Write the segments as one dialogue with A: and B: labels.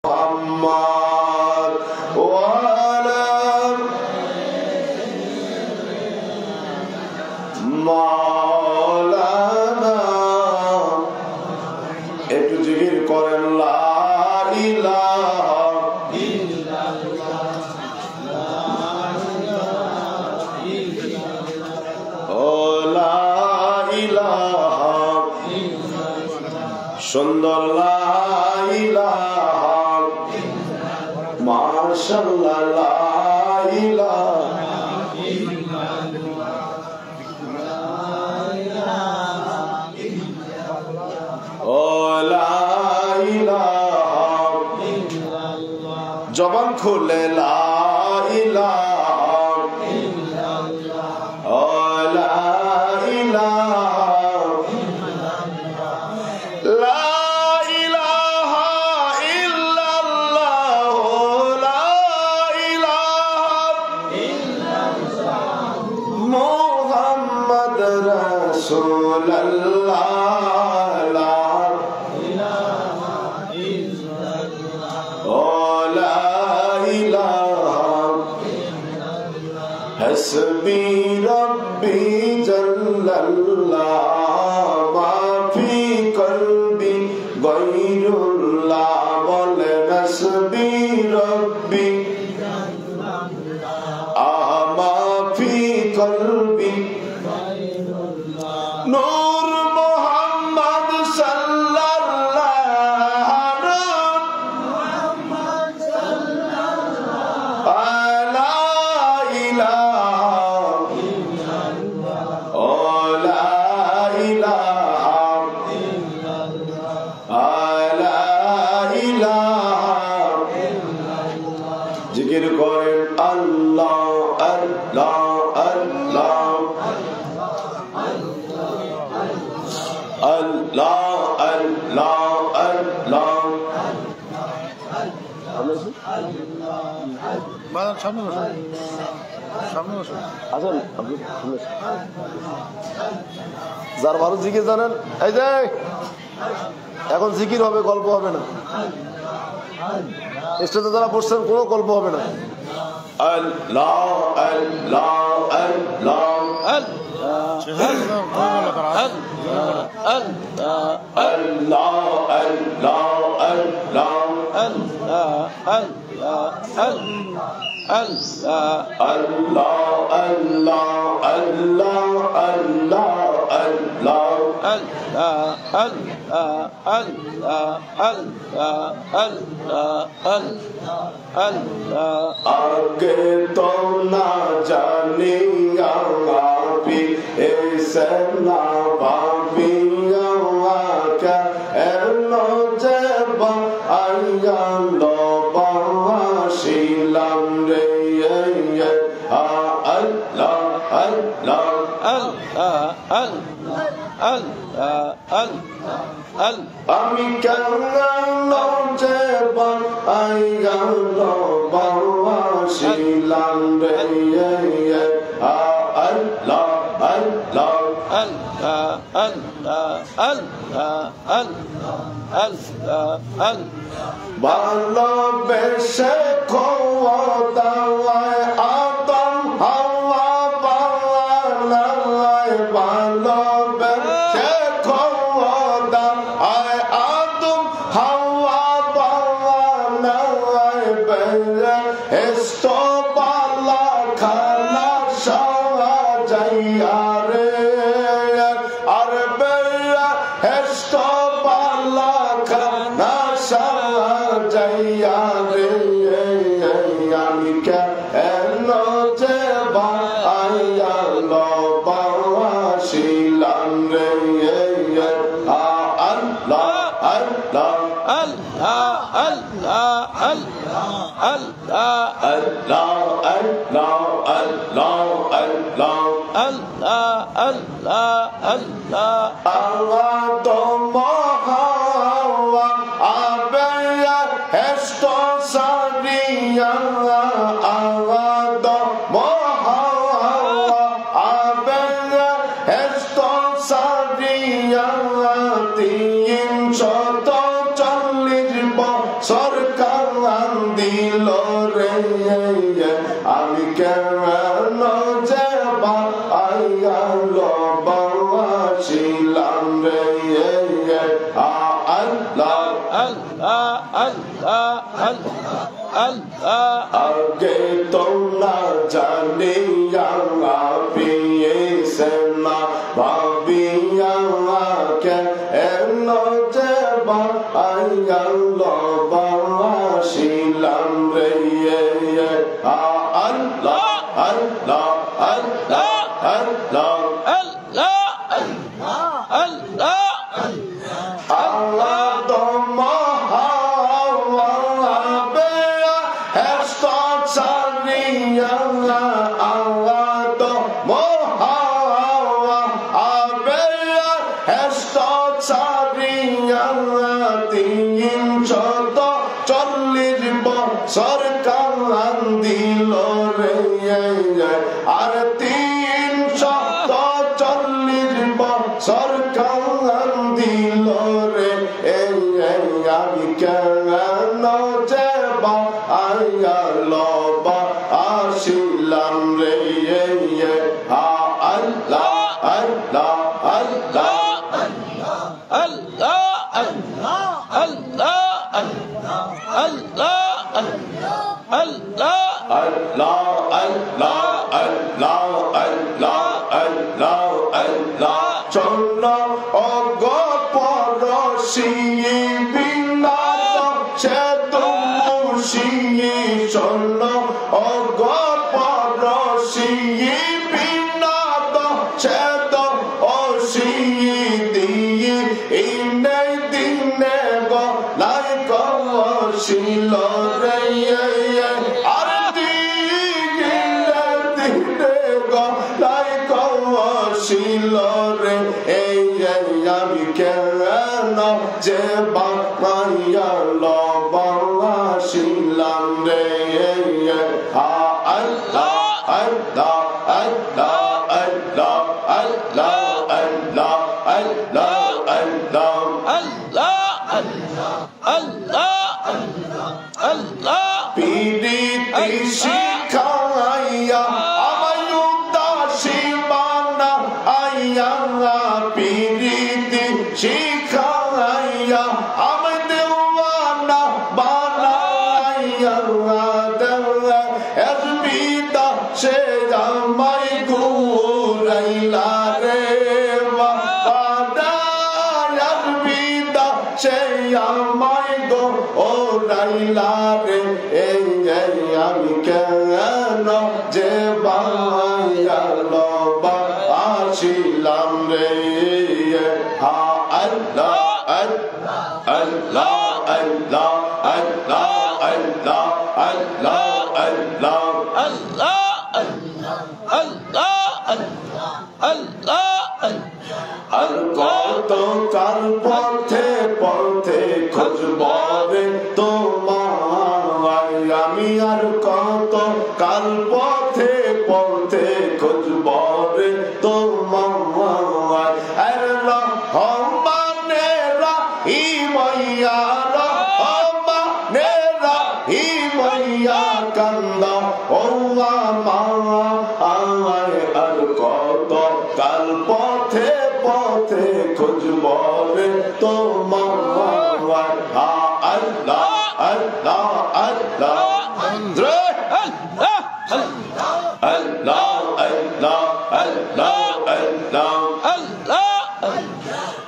A: محمد وعلى مولانا একটু জিকির করেন লা ইলাহা সুন্দর লা ইলাহা মাশাআল্লাহ লা ইলাহা ও লা ইলাহা জবান খুলে লা ইলাহা ও লা ইলাহা हस्बी रब्बी जल्लल्लाह माफी कल्बी गैरुल्लाह बोले हस्बी रब्बी माफी कल्बी नूर मोहम्मद सल्लल्लाहु जिकिर करें अल्लाह अल्लाह अल्लाह अल्लाह अल्लाह अल्लाह যার ভালো জিকির জানেন এই যে এখন জিকির হবে গল্প হবে না স্টেজে যারা বসছেন কোনো গল্প হবে না আল্লাহ আল্লাহ আল্লাহ आगे तो ना जानिया भी ऐसे ना भाविया क्या एलो जब आया लो बाशिलाम रे अल्लाह अल्लाह আমি কেন যে আইয়া লো বাশিলাম রে আল্লাহ আল্লাহ ভালোবেসে খোদায় আদম হাওয়া বানায় ভালোবেসে খোদায় আদম হাওয়া বানায় বেহেশত বালা খানা সাজাইয়া রে আর বেহেশত বালা খানা সাজাইয়া রে আমি কেন যে আইয়া লো বাশিলাম রে আল্লাহ আল্লাহ আল্লাহ আল্লাহ আল্লাহ আল্লাহ আল্লাহ আল্লাহ আল্লাহ আল্লাহ আল্লাহ আল্লাহ আল্লাহ তোমার আবে হেস্ত সারিয়া আল্লাহ তোমার আবে হেস্ত সারিয়া 340 বছর কাল দিল রে আমি কেমন যে বাছিলাম রে আল্লাহ আগে তো না জানিয়া পেয়েছে না ভাবিয়া কেন যে বাছিলাম রে আল্লাহ আল্লাহ আল্লাহ আল্লাহ Allah to Mahawabe Hestot Sariya Allah to Mahawabe Hestot Sariya Tin Choto Chollir Bosor Kalan Dilo Re Ar Tin Choto Chollir Bosor Kalan Dilo Re আমি কেন যে আসিলাম রে আল্লাহ আল্লাহ আল্লাহ আল্লাহ আল্লাহ আল্লাহ আল্লাহ আল্লাহ আল্লাহ আল্লাহ আল্লাহ আল্লাহ আল্লাহ চন্ন অগ পরশি বিনা সে তুমুষি চন্ন অগ পরশি বিনা সে তো অসি দিয়ে ইনে দিনে গলাই কশিল রে আর দিনে দিনে গলাই কশিল রে আমি কেন যে বাপাইয়া লবাসিলাম রে আল্লাহ আল্লাহ আল্লাহ আল্লাহ আল্লাহ আল্লাহ আল্লাহ আল্লাহ আল্লাহ আল্লাহ আল্লাহ পিরিতি শিখাইয়া আমায় উদাসী বানা আইয়া পিরিতি শিখাইয়া আমায় দেওয়ানা বানাইয়া এসবিতা সে আমায় ঘুরাইলা রে বাবা এসবিতা সে আমায় ঘুরাইলা রে আমি কেন যে বায়া আসিলাম রে Allah Allah Allah Allah Allah Allah Allah Allah Allah Allah আর কত কাল পথে পথে খুঁজব রে তোমায় আমি আর কত কাল পথে পথে খুঁজব রে তোমায় আর রহমানেরা ইমাইয়া রহমানেরা ইমাইয়া কান্দা ও আমার আর কত কাল পথে পথে খুঁজব রে তোমায় আল্লাহ আল্লাহ আল্লাহ Allah Allah Allah Allah Allah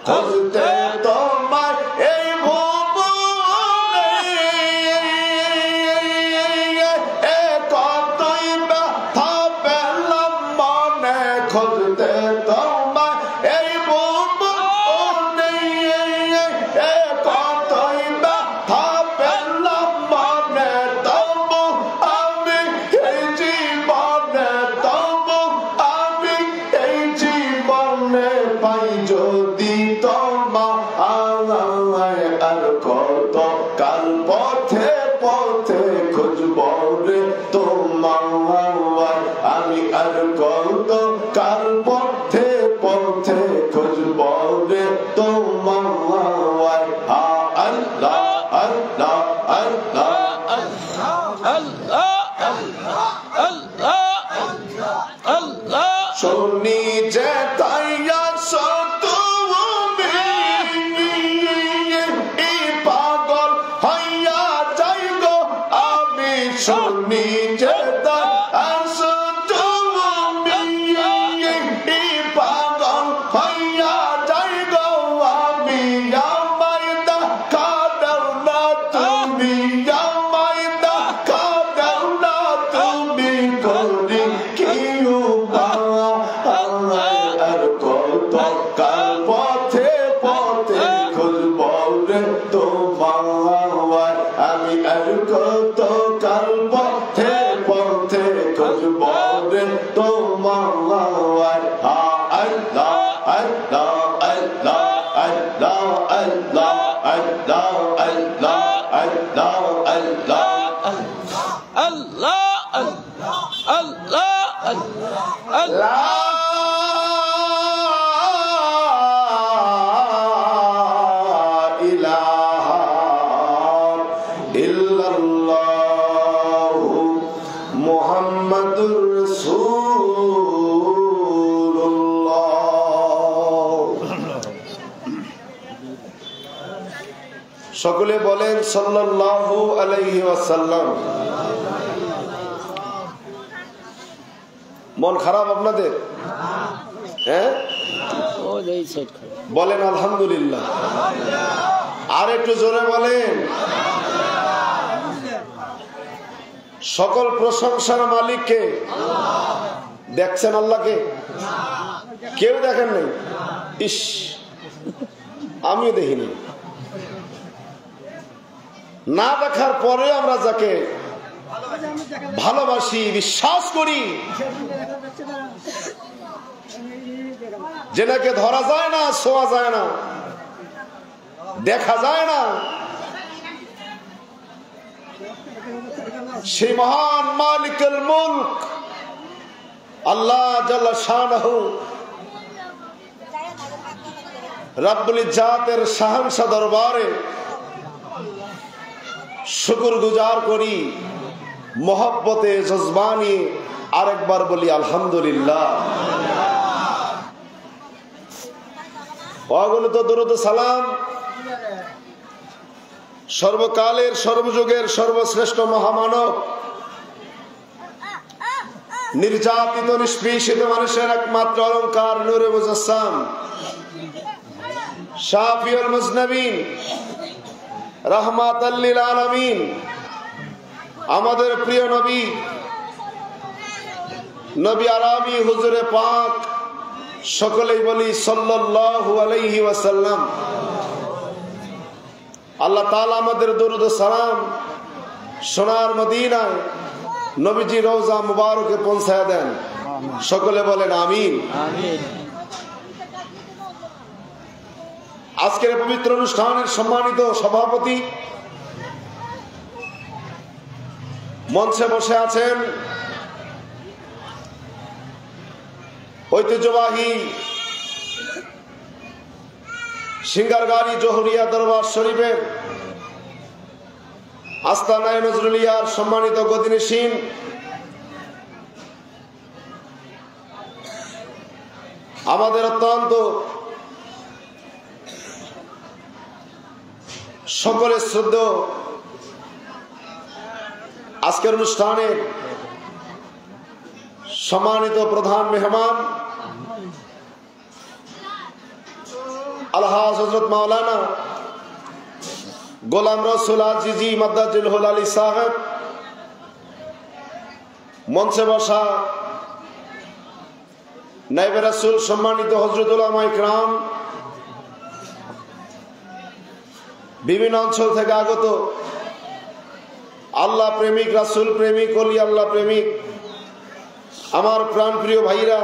A: খুঁজতে তোমার এই ভুবনে কতই ব্যথা পেলাম মনে খুঁজতে তোমার এই ভুবনে কতই ব্যথা পেলাম মনে তবু আমি এই জীবনে তবু আমি এই জীবনে পাই যদি তোমায় আর কত কাল পথে পথে খুঁজব রে তোমায় আমি আর কত কাল পথে পথে খুঁজব রে তোমায় আল্লাহ আল্লাহ আল্লাহ আর কত কাল পথে পথে খুঁজব রে তোমার আল্লাহ আল্লাহ আল্লাহ আল্লাহ আল্লাহ আল্লাহ আল্লাহ আল্লাহ আল্লাহ
B: আল্লাহ আল্লাহ আল্লাহ
A: ইলাহা ইল্লাল্লাহু মুহাম্মাদুর রাসূলুল্লাহ। সকলে বলেন সাল্লাল্লাহু আলাইহি ওয়াসাল্লাম। মন খারাপ আপনাদের? হ্যাঁ, বলেন আলহামদুলিল্লাহ। আর একটু জোরে বলেন। সকল প্রশংসার মালিককে দেখছেন? আল্লাহকে কেউ দেখেন নাই? ইস, আমিও দেখিনি। না দেখার পরে আমরা যাকে ভালোবাসি, বিশ্বাস করি, যেটাকে ধরা যায় না, ছোঁয়া যায় না, দেখা যায় না, সেই মহান মালিকুল মুলক আল্লাহ জাল্লা শানহু রব্বুল ইজ্জাতের শাহানশা দরবারে শুকর গুজার করি, মোহব্বতে জজবানি আরেকবার বলি আলহামদুলিল্লাহ। অগণিত দরুদ সালাম সর্বকালের সর্বযুগের সর্বশ্রেষ্ঠ মহামানব, নির্যাতিত নিষ্পেষিত মানুষের একমাত্র অলংকার, নূরে মুজাসসাম, শাফিউল মুজনবিন, রাহমাতাল লিল আলামিন, আমাদের প্রিয় নবী নবী আরামি হুজুরে পাক, সকলেই বলি সাল্লাল্লাহু আলাইহি ওয়াসাল্লাম। আল্লাহ তাআলা আমাদের দরুদ ও সালাম সোনার মদিনায় নবীজি রওজা মুবারকে পৌঁছায় দেন। সকলে বলেন আমিন। আজকের পবিত্র অনুষ্ঠানের সম্মানিত সভাপতি, মঞ্চে বসে আছেন ঐতিহ্যবাহী সিঙ্গারগাড়ি জহুরিয়া দরবার শরীফের আস্তানায়ে নজরুলিয়ার সম্মানিত গদিনিসীন আমাদের অত্যন্ত সকলের শ্রদ্ধেয় আজকের অনুষ্ঠানের সম্মানিত প্রধান মেহমান আলহাজ হযরত মাওলানা গোলাম রসুল আজিজি মাদ্দাজিলহুল আলী সাহেব, মঞ্চে বসা নায়েবে রাসূল সম্মানিত হযরত উলামা ইকরাম, বিভিন্ন অঞ্চল থেকে আগত আল্লাহ প্রেমিক, রাসূল প্রেমিক, ওলি আল্লাহ প্রেমিক আমার প্রাণ প্রিয় ভাইরা,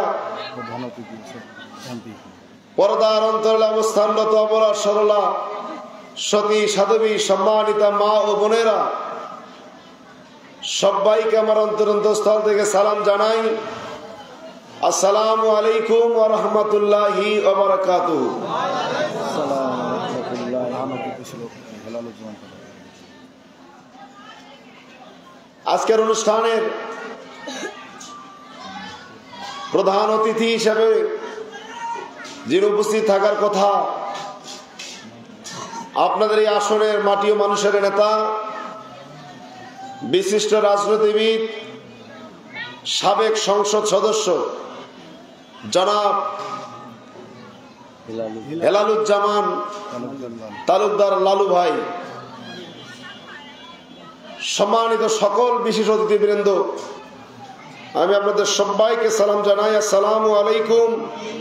A: পর্দার অন্তরালে অবস্থানরত অবলা সরলা সতী সাধবী সম্মানিতা মা ও বোনেরা, সবাইকে আমার অন্তরস্থল থেকে সালাম জানাই। আসসালামু আলাইকুম ওয়া রাহমাতুল্লাহি ওয়া বারাকাতুহু। আজকের অনুষ্ঠানের প্রধান অতিথি হিসেবে যিনি উপস্থিত থাকার কথা, আপনাদের এই আসনের মাটি ও মানুষের নেতা, বিশিষ্ট রাজনীতিবিদ, সাবেক সংসদ সদস্য জনাব হেলালুজ্জামান তালুকদার লালু ভাই, সম্মানিত সকল বিশেষ অতিথিবৃন্দ, আমি আপনাদের সবাইকে সালাম জানাই। আসসালামু আলাইকুম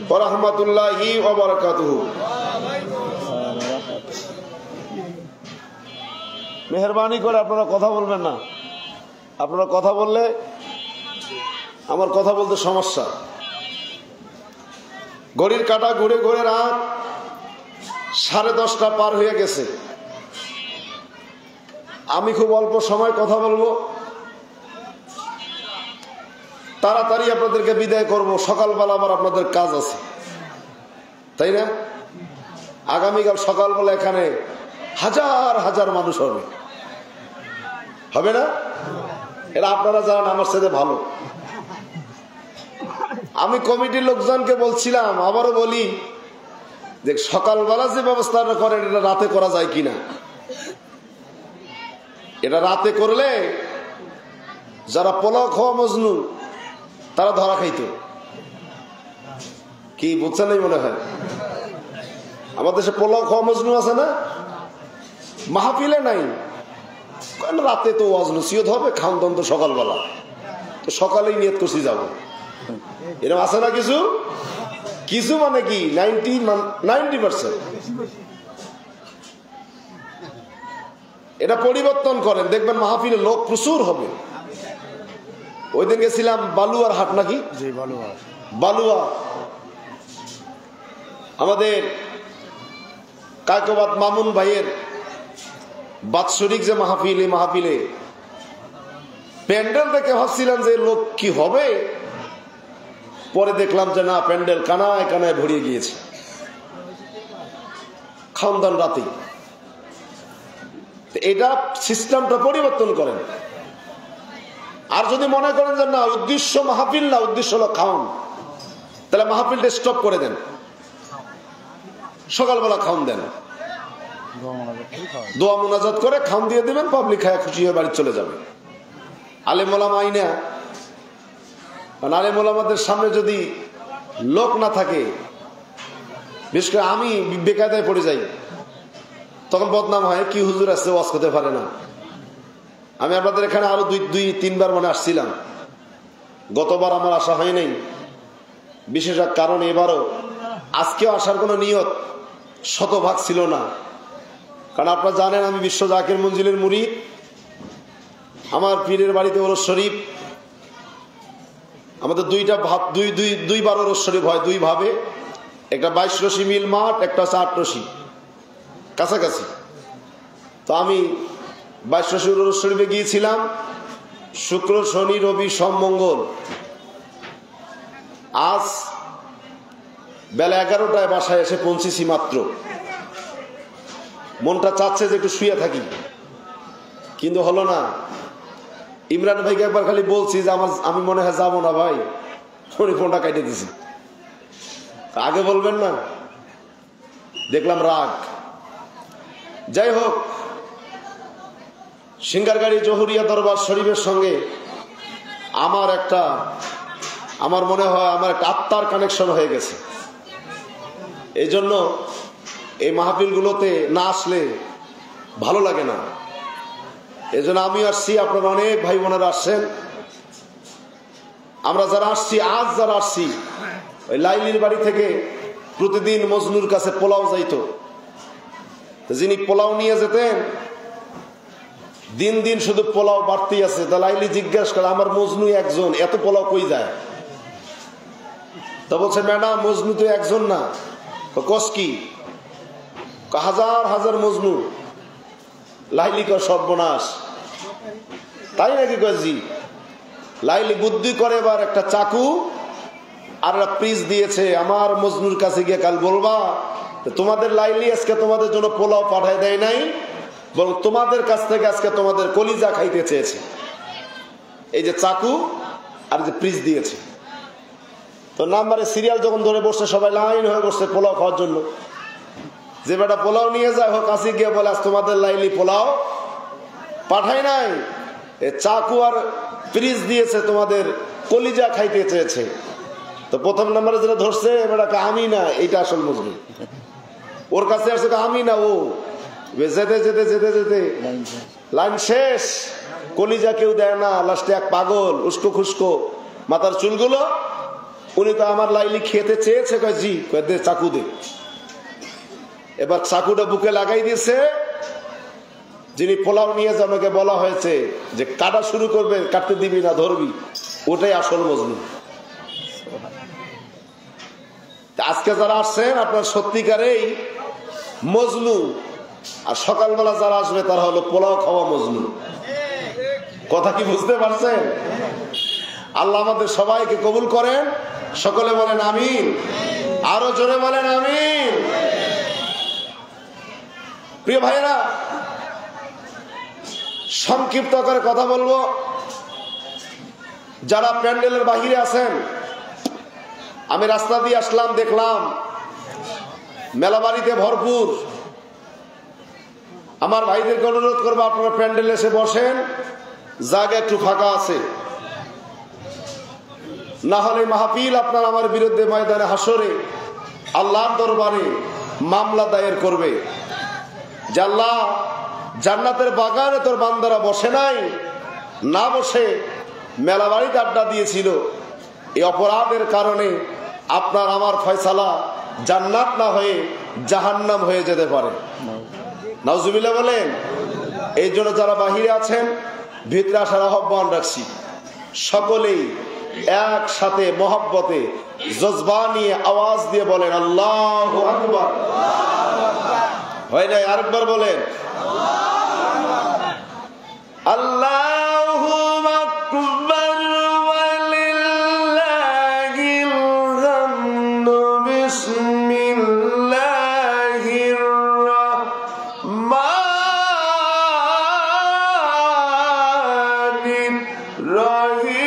A: ওয়া রাহমাতুল্লাহি ওয়া বারাকাতুহু। মেহরবানি করে আপনারা কথা বলবেন না। আপনারা কথা বললে আমার কথা বলতে সমস্যা। ঘড়ির কাঁটা ঘুরে ঘুরে রাত 10:30 পার হয়ে গেছে। আমি খুব অল্প সময় কথা বলবো, তাড়াতাড়ি আপনাদেরকে বিদায় করব। সকালবেলা আবার আপনাদের কাজ আছে, তাই না? আগামীকাল সকালবেলা এখানে হাজার হাজার মানুষ হবে না? এটা আপনারা জানেন আমার সাথে ভালো। আমি কমিটির লোকজনকে বলছিলাম, আবারও বলি, যে সকালবেলা যে ব্যবস্থাটা করেন এটা রাতে করা যায় কিনা। এটা রাতে করলে যারা পোলাও খাওয়া মজনু তারা ধরা খাইত। কি বুঝছেন নাই মনে হয়? আমাদের দেশে পোলাও খাওয়া মজনু আছে না, মাহফিলে নাই। রাতে তো ওয়াজ নসিহত হবে, খান দান তো সকালবেলা, তো সকালেই নিয়ত করছি যাব। এরকম আছে না কিছু কিছু, মানে কি 90%। এটা পরিবর্তন করেন, দেখবেন মাহফিলে লোক প্রচুর হবে। ওই দিন গেছিলাম বালুয়ার হাট, নাকি বালুয়া, আমাদের কায়কবাদ মামুন ভাইয়ের বাৎসরিক যে মাহফিল, এই মাহফিলে প্যান্ডেল দেখে ভাবছিলাম যে লোক কি হবে, পরে দেখলাম যে না, প্যান্ডেল কানায় কানায় ভরিয়ে গিয়েছে। খাওয়ান রাতে। এটা সিস্টেমটা পরিবর্তন করেন। আর যদি মনে করেন যে না, উদ্দেশ্য মাহফিল না, উদ্দেশ্য হলো খাওয়ান, তাহলে মাহফিলটা স্টপ করে দেন, সকালবেলা খাওয়ান দেন, দোয়া মোনাজাত করে খাওয়ান দিয়ে দেবেন, পাবলিক খায় খুশি হয়ে বাড়ি চলে যাবে। আলেম ওলামা আইনা, আলেম ওলামাদের সামনে যদি লোক না থাকে, বিশেষ করে আমি বেকায়দায় পড়ে যাই, তখন বদনাম হয়, কি হুজুর আসছে ওয়াজ করতে পারে না। আমি আপনাদের এখানে আরো 2-3 বার মানে আসছিলাম। গতবার আমার আসা হয় নাই, বিশেষ এক কারণে এবারও আজকেও আসার কোনো নিয়ত শতভাগ ছিল না। কারণ আপনারা জানেন আমি বিশ্ব জাকির মঞ্জিলের মুরিদ। আমার পীরের বাড়িতে ওরস শরীফ, আমাদের দুইবার ওরস শরীফ হয়, 2 ভাবে। একটা 22 রশি মিল মাঠ, একটা হচ্ছে 8 রশি, কাছাকাছি। তো আমি 22 রশি ওরস শরীফে গিয়েছিলাম শুক্র, শনি, রবি, সোম, মঙ্গল। আজ বেলা 11টায় বাসায় এসে পৌঁছেছি মাত্র। মনটা চাচ্ছে যে একটু শুয়ে থাকি, কিন্তু হলো না। ইমরান ভাইকে একবার খালি বলছি যে আমি মনে হয় যাবো না ভাই, উনি ফোনটা কাটে দিছি। আগে বলবেন না, দেখলাম রাগ। যাই হোক, সিঙ্গারগাড়ি জহুরিয়া দরবার শরীফের সঙ্গে আমার মনে হয় আমার একটা আত্মার কানেকশন হয়ে গেছে। এই জন্য এই মাহফিলগুলোতে না আসলে ভালো লাগে না। এই জন্য আমি আসছি, আপনারা অনেক ভাই বোনেরা আসছেন। আমরা যারা আসছি, আজ যারা আসছি, ওই লাইলির বাড়ি থেকে প্রতিদিন মজনুর কাছে পোলাও যাইতো। যিনি পোলাও নিয়ে যেতেন, দিন দিন শুধু পোলাও বাড়তেই আছে। তা লাইলি জিজ্ঞাসা করে, আমার মজনু একজন, এত পোলাও কই যায়? তা বলছে, ম্যাডাম মজনু তো একজন না। কস কি? হাজার হাজার মজনু। লাইলি কর সর্বনাশ, তাই নাকি? জি। লাইলি বুদ্ধি করে এবার একটা চাকু আর একটা পিস দিয়েছে। আমার মজনুর কাছে গিয়ে কাল বলবা, তোমাদের লাইলি আজকে তোমাদের জন্য পোলাও পাঠায় দেয় নাই, বরং তোমাদের কাছ থেকে আজকে তোমাদের কলিজা খাইতে চেয়েছে। এই যে চাকু আর যে পিস দিয়েছে। তো নাম্বারে সিরিয়াল যখন ধরে বসছে, সবাই লাইন হয়ে বসছে পোলাও খাওয়ার জন্য। যে বেটা পোলাও নিয়ে যায়, হোক কাছে গিয়ে বলে, আজ তোমাদের লাইলি পোলাও পাঠায় নাই, চাকু আর পিস দিয়েছে, তোমাদের কলিজা খাইতে চেয়েছে। তো প্রথম নাম্বারে যেটা ধরছে, বেটাকে আমি না, এইটা আসল মজনু। ওর কাছে আসছে আমি না, ও যেতে যেতে যেতে যেতে লাইন শেষ, কলিজা কেউ দেয় না। লাস্টে এক পাগল উস্কো খুস্কো মাথার চুলগুলো, উনি তো আমার লাইলি খেতে চেয়েছে, কয় জি, কয় দে চাকু দে। এবার চাকুটা বুকে লাগাই দিয়েছে, যিনি পোলাও নিয়ে আমাকে বলা হয়েছে যে কাটা শুরু করবে, কাটতে দিবি না ধরবি, ওটাই আসল মজনু। আজকে যারা আসছেন আপনার সত্যিকারেই মজনু, আর সকালবেলা যারা আসবে তারা হলো পোলাও খাওয়া মজনু। কথা কি বুঝতে পারছেন? আল্লাহ আমাদের সবাইকে কবুল করেন, সকলে বলেন আমিন, আরো জোরে বলেন আমিন। প্রিয় ভাইরা, সংক্ষিপ্ত করে কথা বলবো। যারা প্যান্ডেলের বাহিরে আছেন, আমি রাস্তা দিয়ে আসলাম, দেখলাম মেলা বাড়িতে ভরপুর। আমার ভাইদেরকে অনুরোধ করবো আপনারা প্যান্ডেলে এসে বসেন, জায়গা একটু ফাঁকা আছে, না হলে মাহফিল আপনার আমার বিরুদ্ধে ময়দানে হাসরে আল্লাহর দরবারে মামলা দায়ের করবে যে আল্লাহ জান্নাতের বাগানে তোর বান্দারা বসে নাই, না বসে মেলা বাড়িতে আড্ডা দিয়েছিল, এই অপরাধের কারণে আপনার আমার ফয়সালা জান্নাত না হয়ে জাহান্নাম হয়ে যেতে পারে। নাউজুবিল্লাহ বলেন। এই জন্য যারা বাহিরে আছেন ভিতরে আসার আহ্বান রাখছি, সকলেই একসাথে মহব্বতে জজবা নিয়ে আওয়াজ দিয়ে বলেন আল্লাহু আকবার। হয় নাই? আরেকবার বলেন আল্লাহু আকবার ওয়ালিল্লাহিল হামদু। বিসমিল্লাহির রহমানির রহিম।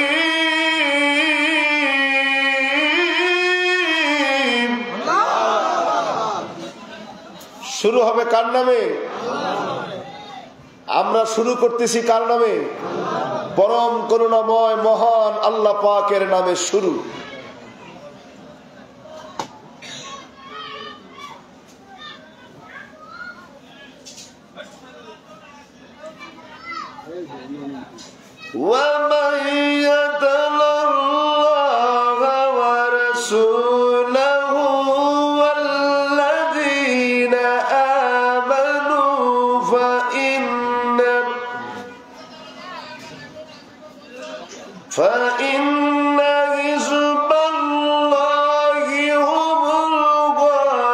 A: শুরু হবে কার নামে? আমরা শুরু করতেছি কার নামে? পরম করুণাময় মহান আল্লাহ পাকের নামে শুরু। فإن حزب الله هم الغالبون।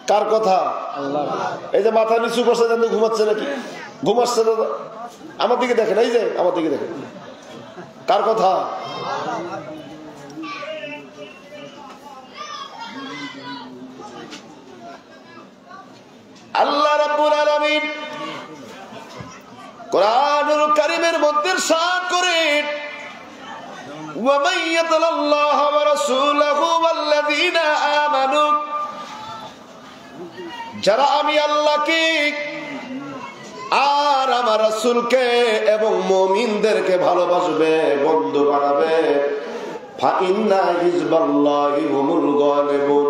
A: কার কথা? এই যে মাথা নিচু করছে, জানতে ঘুমাচ্ছে নাকি? ঘুমাচ্ছে না? আমার দিকে দেখেন, এই যে আমার দিকে দেখেন, কার কথা? আল্লাহ রাব্বুল আলামিন কোরআনুল কারীমের মধ্যে ইরশাদ করেন ওয়া মান ইয়াতাল্লাহু ওয়া রাসূলুহু ওয়াল্লাযীনা আমানু, যারা আমি আল্লাহকে আর আমার রাসূলকে এবং মুমিনদেরকে ভালোবাসবে, বন্ধু বানাবে, ফাইন্না হিজবাল্লাহি হুমুল গালিবুন,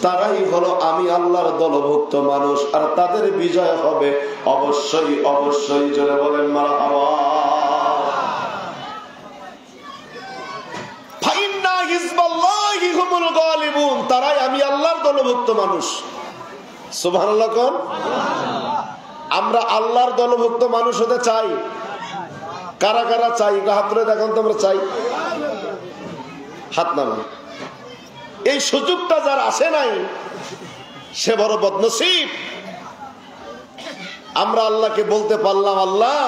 A: তারাই হলো আমি আল্লাহর দলভুক্ত মানুষ, আর তাদের বিজয় হবে অবশ্যই অবশ্যই। জোরে বলেন মারহাবা। ফাইন্না হিজবাল্লাহি হুমুল গালিবুন, তারাই আমি আল্লাহর দলভুক্ত মানুষ। সুবহানাল্লাহ কোন? আমরা আল্লাহর দলভুক্ত মানুষ হতে চাই। কারা কারা চাই? হাত তুলে দেখুন তো আমরা চাই। হাত নামান। এই সুযোগটা যার আসে নাই সে বড় বদনসিব। আমরা আল্লাহকে বলতে পারলাম আল্লাহ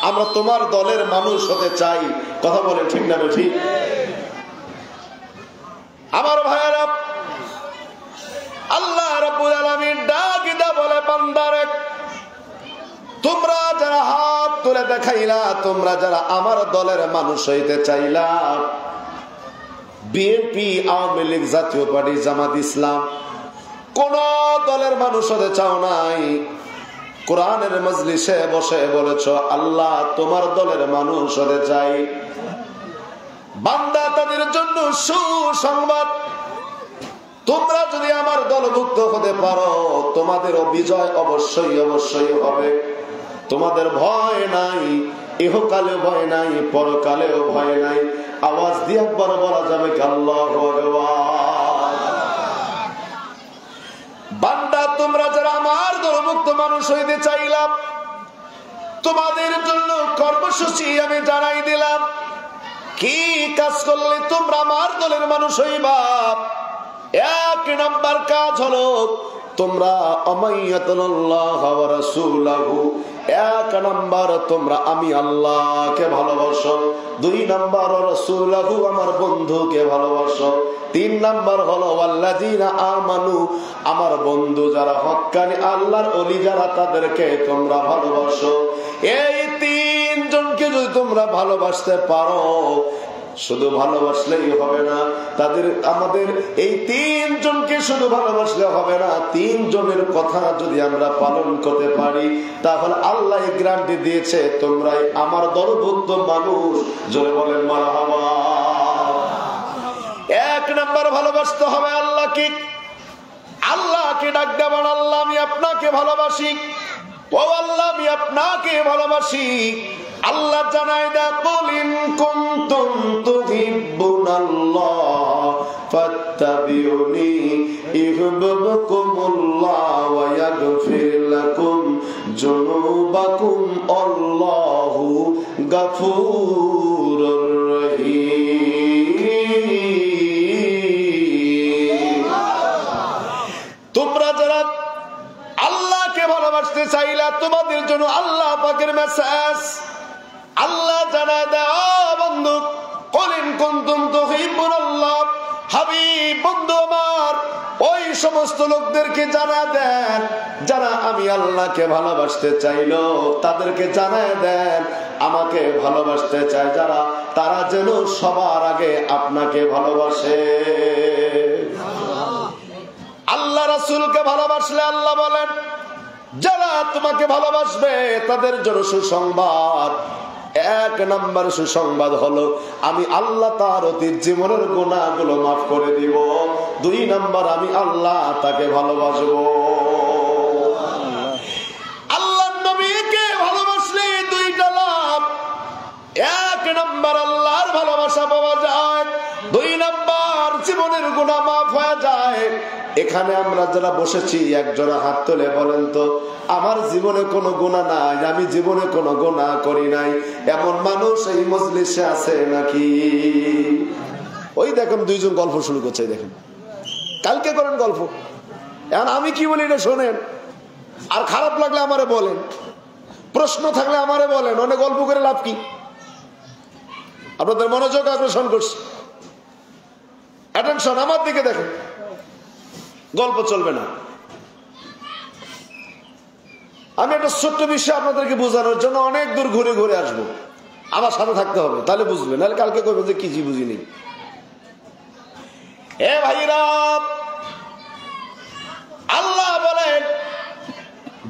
A: আমরা তোমার দলের মানুষ হতে চাই। কথা বলেন ঠিক না ঠিক? আমার ভাইয়েরা, আল্লাহ রাব্বুল আলামিন ডাক দিয়া বলে বান্দারে, তোমরা যারা হাত তুলে দেখাইলা, তোমরা যারা আমার দলের মানুষ হইতে চাইলা, বিএনপি, আওয়ামী লীগ, জাতীয় পার্টি, জামাত ইসলাম, কোন দলের মানুষ হতে চাও নাই, কোরআনের মজলিসে বসে বলেছ আল্লাহ তোমার দলের মানুষ হতে চাই। বান্দা তাদের জন্য সুসংবাদ, তোমরা যদি আমার দলভুক্ত হতে পারো তোমাদেরও বিজয় অবশ্যই অবশ্যই হবে। তোমাদের ভয় নাই, ইহকালেও ভয় নাই, পরকালেও ভয় নাই। আওয়াজ দিয়ে একবার বলা যাবে আল্লাহু আকবার। বান্দা তোমরা যারা আমার দলমুক্ত মানুষ হইতে চাইলাম, তোমাদের জন্য কর্মসূচি আমি জানাই দিলাম। কি কাজ করলে তোমরা আমার দলের মানুষ হইবা? এক নাম্বার কাজ হলো তোমরা আমাইয়াতুল্লাহ ওয়া রাসূলুহু, এক নাম্বার তোমরা আমি আল্লাহকে ভালোবাসো। দুই নাম্বার রাসূলুহু, আমার বন্ধুকে ভালোবাসো। তিন নাম্বার হলো ওয়াল্লাযিনা আমানু, আমার বন্ধু যারা হক্কানি আল্লাহর ওলি যারা, তাদেরকে তোমরা ভালোবাসো। এই তিনজনকে যদি তোমরা ভালোবাসতে পারো, শুধু ভালোবাসলেই হবে না, আমাদের এই তিনজনকে শুধু ভালোবাসলে হবে না, তিনজনের কথা যদি আমরা পালন করতে পারি, তাহলে আল্লাহ গ্যারান্টি দিয়েছে তোমরাই আমার দলভুক্ত মানুষ। জোরে বলেন মারহাবা। এক নাম্বার ভালোবাসতে হবে আল্লাহকে। আল্লাহকে ডাক দেবেন, আল্লাহ আমি আপনাকে ভালোবাসি, ও আল্লাহ আমি আপনাকে ভালোবাসি। আল্লাহ জানায় দা কুলিন কুনতুম তুহিব্বুনাল্লাহ ফাত্তাবিউনি ইউহিব্বুকুমুল্লাহ ওয়া ইয়াগফির লাকুম যুনুবাকুম আল্লাহু গফুরুর রহিম। তোমরা যারা আল্লাহকে ভালোবাসতে চাইলা, তোমাদের জন্য আল্লাহ পাকের মেসেজ। আল্লাহ জানায় দাও বন্ধু, কুলিন কুনতুম তুহিব্বুনাল্লাহ, হাবিব বন্ধু আমার ওই সমস্ত লোকদেরকে জানা দেন যারা আমি আল্লাহকে ভালোবাসতে চাইলো, তাদেরকে জানায় দেন আমাকে ভালোবাসতে চায় যারা, তারা যেন সবার আগে আপনাকে ভালোবাসে। আল্লাহ রাসূলকে ভালোবাসলে আল্লাহ বলেন যারা তোমাকে ভালোবাসবে তাদের জন্য সুসংবাদ। এক নম্বর সুসংবাদ হলো আমি আল্লাহ তার অতীত জীবনের গুনাহগুলো মাফ করে দিব। দুই নম্বর আমি আল্লাহ তাকে ভালোবাসবো। আল্লাহর নবীকে ভালোবাসলে দুইটা লাভ। এক নম্বর আল্লাহর ভালোবাসা পাওয়া যায়, দুই নম্বর জীবনের গুনাহ মাফ হয়ে যায়। এখানে আমরা যারা বসেছি একজোড়া হাত তুলে বলেন তো, আমার জীবনে কোনো গুনাহ নাই, আমি জীবনে কোনো গুনাহ করি নাই, এমন মানুষ এই মজলিসে আছে নাকি? ওই দেখেন দুইজন গল্প শুরু করছে, দেখেন কালকে করেন গল্প। এখন আমি কি বলি এটা শোনেন, আর খারাপ লাগলে আমারে বলেন, প্রশ্ন থাকলে আমারে বলেন, অনেক গল্প করে লাভ কি? আপনাদের মনোযোগ আকর্ষণ করছি, অ্যাটেনশন আমার দিকে দেখেন, গল্প চলবে না। আমি একটা ছোট্ট বিষয় আপনাদেরকে বোঝানোর জন্য অনেক দূর ঘুরে ঘুরে আসবো, আমার সাথে থাকতে হবে, তাহলে বুঝবেন, নাহলে কালকে কইবেন যে কিছু বুঝিনি। এ ভাইরা, আল্লাহ বলেন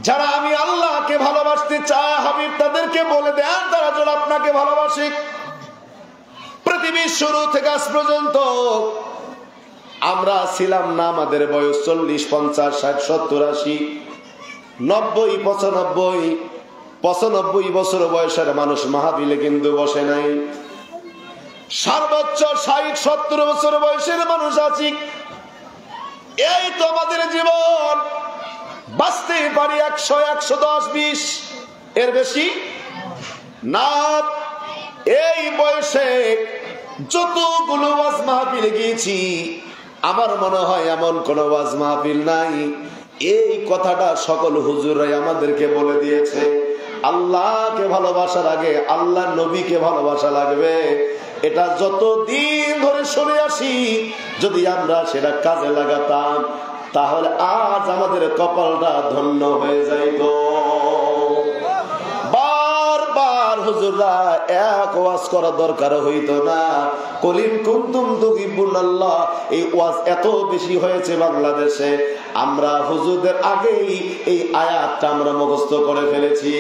A: যারা আমি আল্লাহকে ভালোবাসতে চাই হাবিব তাদেরকে বলে দেন তারা যেন আপনাকে ভালোবাসে। পৃথিবীর শুরু থেকে আজ পর্যন্ত আমরা ছিলাম না, আমাদের বয়স 40, 50, 60, 70, 80, 90, 95 বছর বয়সের মানুষ মাহফিলে কিন্তু বসে নাই। সর্বোচ্চ 60, 70 বছর বয়সের মানুষ আছি। এই তো আমাদের জীবন, বাঁচতে পারি 100, 110, 20, এর বেশি না। এই বয়সে যতগুলো ওয়াজ মাহফিলে গিয়েছি, আমার মনে হয় এমন কোন ওয়াজ মাহফিল নাই এই কথাটা সকল হুজুররাই আমাদেরকে বলে দিয়েছে, আল্লাহকে ভালোবাসার আগে আল্লাহ নবীকে ভালোবাসা লাগবে। এটা যতদিন ধরে শুনে আসি, যদি আমরা সেটা কাজে লাগাতাম তাহলে আজ আমাদের কপালটা ধন্য হয়ে যাইত। বারবার হুজুররা এক ওয়াজ করা দরকার হইতো না। কলিন কুনতুম তুহিব্বুনাল্লাহ, এই ওয়াজ এত বেশি হয়েছে বাংলাদেশে, আমরা হুজুরদের আগেই এই আয়াতটা আমরা মুখস্থ করে ফেলেছি।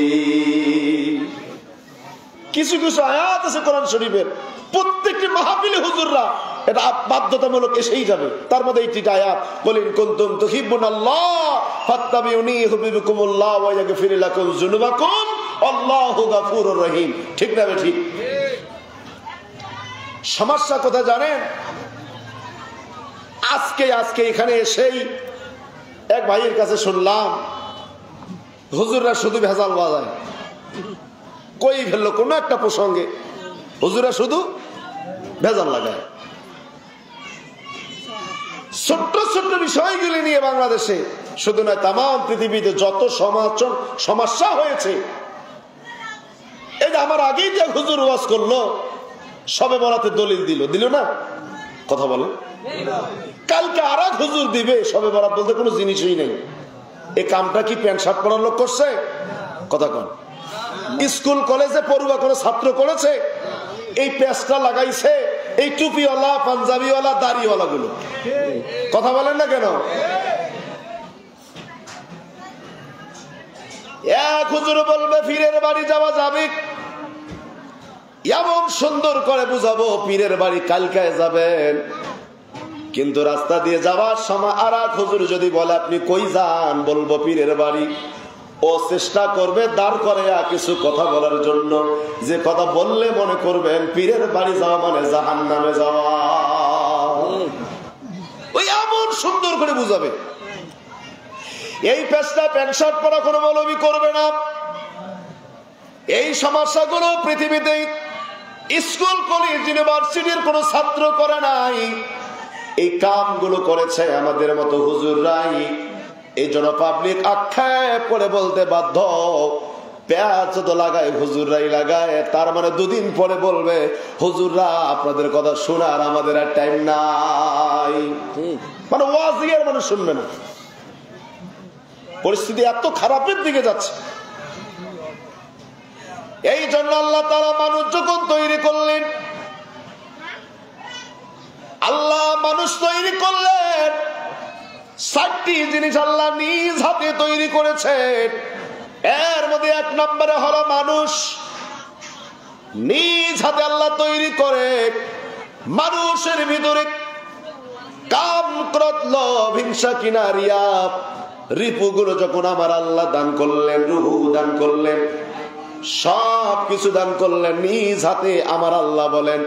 A: কিছু কিছু আয়াত আছে কোরআন শরীফের, প্রত্যেকটি মাহফিলে হুজুররা এটা বাধ্যতামূলক এসেই যাবে। তার মধ্যে এই তিনটা আয়াত, কলিন কুনতুম তুহিব্বুনাল্লাহ ফাত্তাবিউনি ইউহিব্বুকুমুল্লাহ ওয়া ইয়াগফির লাকুম যুনুবাকুম আল্লাহু গাফুরুর রহিম। ঠিক না ঠিক? সমস্যা কোথায় জানেন? আজকে এখানে এসেই এক ভাইয়ের কাছে শুনলাম হুজুররা শুধু ভেজাল বাজায়। কই ফেললো কোন একটা প্রসঙ্গে হুজুররা শুধু ভেজাল লাগায়। ছোট্ট ছোট্ট বিষয়গুলি নিয়ে বাংলাদেশে শুধু নয় তাম পৃথিবীতে যত সমস্যা হয়েছে, এই যে আমার আগেই যে হুজুর ওয়াজ করলো সবে বরাতে দলিল দিল না? কথা বলে কালকে আর এক হুজুর দিবে সবে বরাত বলতে কোনো জিনিসই নেই। এই কামটা কি প্যান্ট শার্ট পরার লোক করছে? কথা কন। স্কুল কলেজে পড়ুয়া কোনো ছাত্র করেছে? এই পেস্টটা লাগাইছে এই টুপিওয়ালা পাঞ্জাবিওয়ালা দাড়িওয়ালা গুলো। কথা বলেন না কেন? এক হুজুর বলবে পীরের বাড়ি যাওয়া যাবে, এমন সুন্দর করে বুঝাবো পীরের বাড়ি কালকায় যাবেন, কিন্তু রাস্তা দিয়ে যাওয়ার সময় আর এক হুজুর যদি বলে আপনি কই যান, বলবো পীরের বাড়ি। ও চেষ্টা করবে দাঁড় করে কিছু কথা বলার জন্য, যে কথা বললে মনে করবেন পীরের বাড়ি যাওয়া মানে জাহান্নামে যাওয়া। ওই এমন সুন্দর করে বুঝাবে। এই পেশটা প্যান্ট শার্ট পরা কোনো মৌলবি করবে না। এই সমস্যাগুলো পৃথিবীতে স্কুল কলেজ ইউনিভার্সিটির কোন ছাত্র করে নাই, এই কামগুলো করেছে আমাদের মতো হুজুররাই। এই জন্য পাবলিক আক্ষেপ করে বলতে বাধ্য, পেঁয়াজ তো লাগায় হুজুররাই লাগায়, তার মানে দুদিন পরে বলবে হুজুররা আপনাদের কথা শোনার আমাদের আর টাইম নাই। মানে ওয়াজিয়ার মানুষ শুনবে না। পরিস্থিতি এত খারাপের দিকে যাচ্ছে। এই জন্য আল্লাহ তাআলা মানুষ যখন তৈরি করলেন, আল্লাহ মানুষ তৈরি করলেন, 4টি জিনিস আল্লাহ নিজ হাতে তৈরি করেছেন। এর মধ্যে 1 নম্বরে হলো মানুষ। নিজ হাতে আল্লাহ তৈরি করে মানুষের ভিতরে কাম, ক্রোধ, লোভ, হিংসা, কিনা, রিয়া, রিপুগুলো যখন আমার আল্লাহ দান করলেন, রুহু দান করলেন, সব কিছু দান করলেন নিজ হাতে। আমার আল্লাহ বলেন,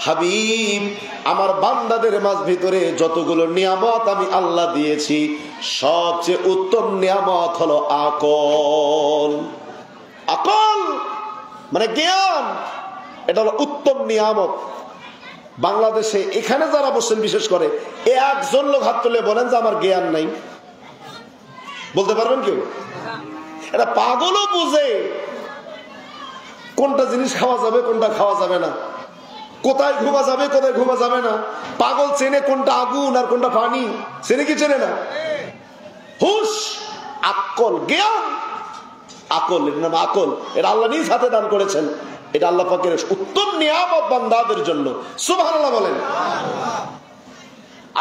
A: হাবিব আমার বান্দাদের মাঝ ভিতরে যতগুলো নিয়ামত আমি আল্লাহ দিয়েছি, সবচেয়ে উত্তম নিয়ামত হলো আকল। আকল মানে জ্ঞান, এটা হলো উত্তম নিয়ামত। বাংলাদেশে এখানে যারা বসেন বিশেষ করে একজন লোক হাত তুলে বলেন যে আমার জ্ঞান নাই, বলতে পারবেন কেউ? এটা পাগলও বুঝে কোনটা জিনিস খাওয়া যাবে কোনটা খাওয়া যাবে না, কোথায় ঘুমা যাবে কোথায় ঘুমা যাবে না। পাগল চেনে কোনটা আগুন আর কোনটা পানি, চেনে কি চেনে না? হুশ, আকল, জ্ঞান, আকল, এর নাম আকল। এটা আল্লাহ নিজ হাতে দান করেছেন। এটা আল্লাহ পাকের উত্তম নিয়ামত বান্দাদের জন্য। সুবহানাল্লাহ বলেন।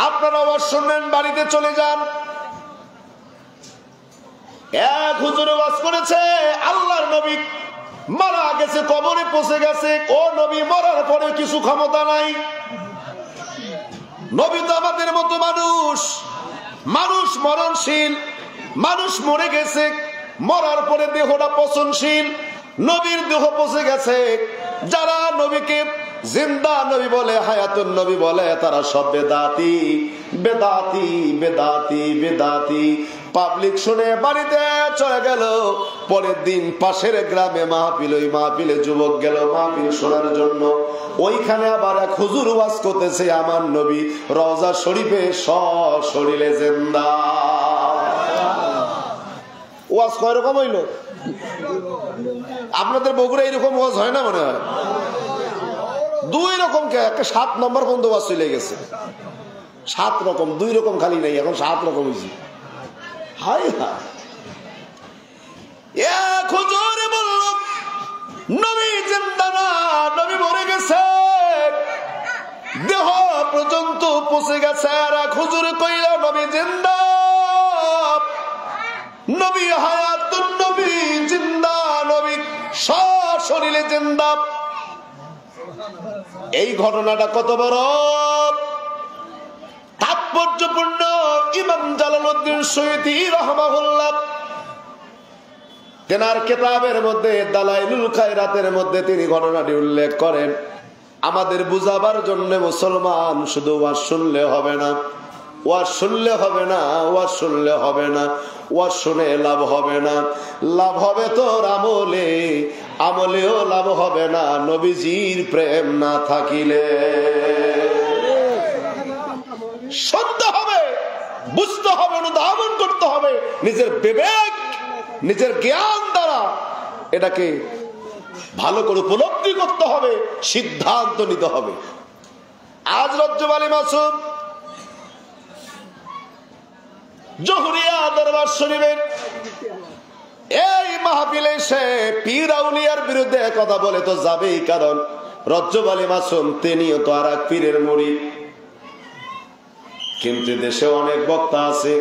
A: আপনারা আওয়াজ শুনলেন, বাড়িতে চলে যান। এক হুজুর ওয়াজ করেছে, আল্লাহর নবী মারা গেছে, কবরে পৌঁছে গেছে। ও নবী মরার পরে কিছু ক্ষমতা নাই। নবী তো আমাদের মতো মানুষ, মানুষ মরণশীল, মানুষ মরে গেছে, মরার পরে দেহটা পচনশীল। নবীর দেহ পচে গেছে। যারা নবীকে জিন্দা নবী বলে, হায়াতুন নবী বলে, তারা সব বেদাতি, বেদাতি, বেদাতি, বেদাতি। পাবলিক শুনে বাড়িতে চলে গেল। পরের দিন পাশের গ্রামে মাহফিল, ওই মাহফিলে যুবক গেল মাহফিল শোনার জন্য। ওইখানে আবার এক হুজুর ওয়াজ করতেছে, আমার নবী রওজা শরীফে সশরীরে জিন্দা। ওয়াজ কয় রকম হইল? আপনাদের বগুড়া এরকম ওয়াজ হয় না মনে হয়? 2 রকম, একটা 7 নম্বর পর্যন্ত ওয়াজ চলে গেছে। 7 রকম, 2 রকম খালি নেই, এখন 7 রকম হয়েছে। হাই হাই, এক হুজুর বলল নবী জিন্দা না, নবী মরে গেছে, দেহ পর্যন্ত পচে গেছে। আর এক হুজুর কইল নবী জিন্দা, নবী হায়াতুন নবী জিন্দা, নবী সশরীরে জিন্দা। এই ঘটনাটা কত বড় তাৎপর্যপূর্ণ! ইমাম জালালউদ্দিন সুয়ুতী রাহমাহুল্লাহ তেনার কিতাবের মধ্যে দালাইলুল খায়রাতের মধ্যে তিনি ঘটনাটি উল্লেখ করেন। আমাদের বুঝাবার জন্য মুসলমান শুধু ওয়াজ শুনলে হবে না, ওয়াজ শুনলে হবে না, ওয়াজ শুনলে হবে না, ওয়াজ শুনে লাভ হবে না, লাভ হবে তোর আমলে, আমলেও লাভ হবে না নবীজির প্রেম না থাকিলে। শুনতে হবে, বুঝতে হবে, অনুধাবন করতে হবে, নিজের বিবেক নিজের জ্ঞান দ্বারা এটাকে ভালো করে উপলব্ধি করতে হবে, সিদ্ধান্ত নিতে হবে। আজ রজ্জব আলী মাসুম জহুরিয়া দরবার শরীফের এই মাহফিলে সে পীর আউলিয়ার বিরুদ্ধে কথা বলে তো যাবেই, কারণ রজ্জব আলী মাসুম তিনিও তো আর এক পীরের মুরিদ। কিন্তু দেশে অনেক বক্তা আছে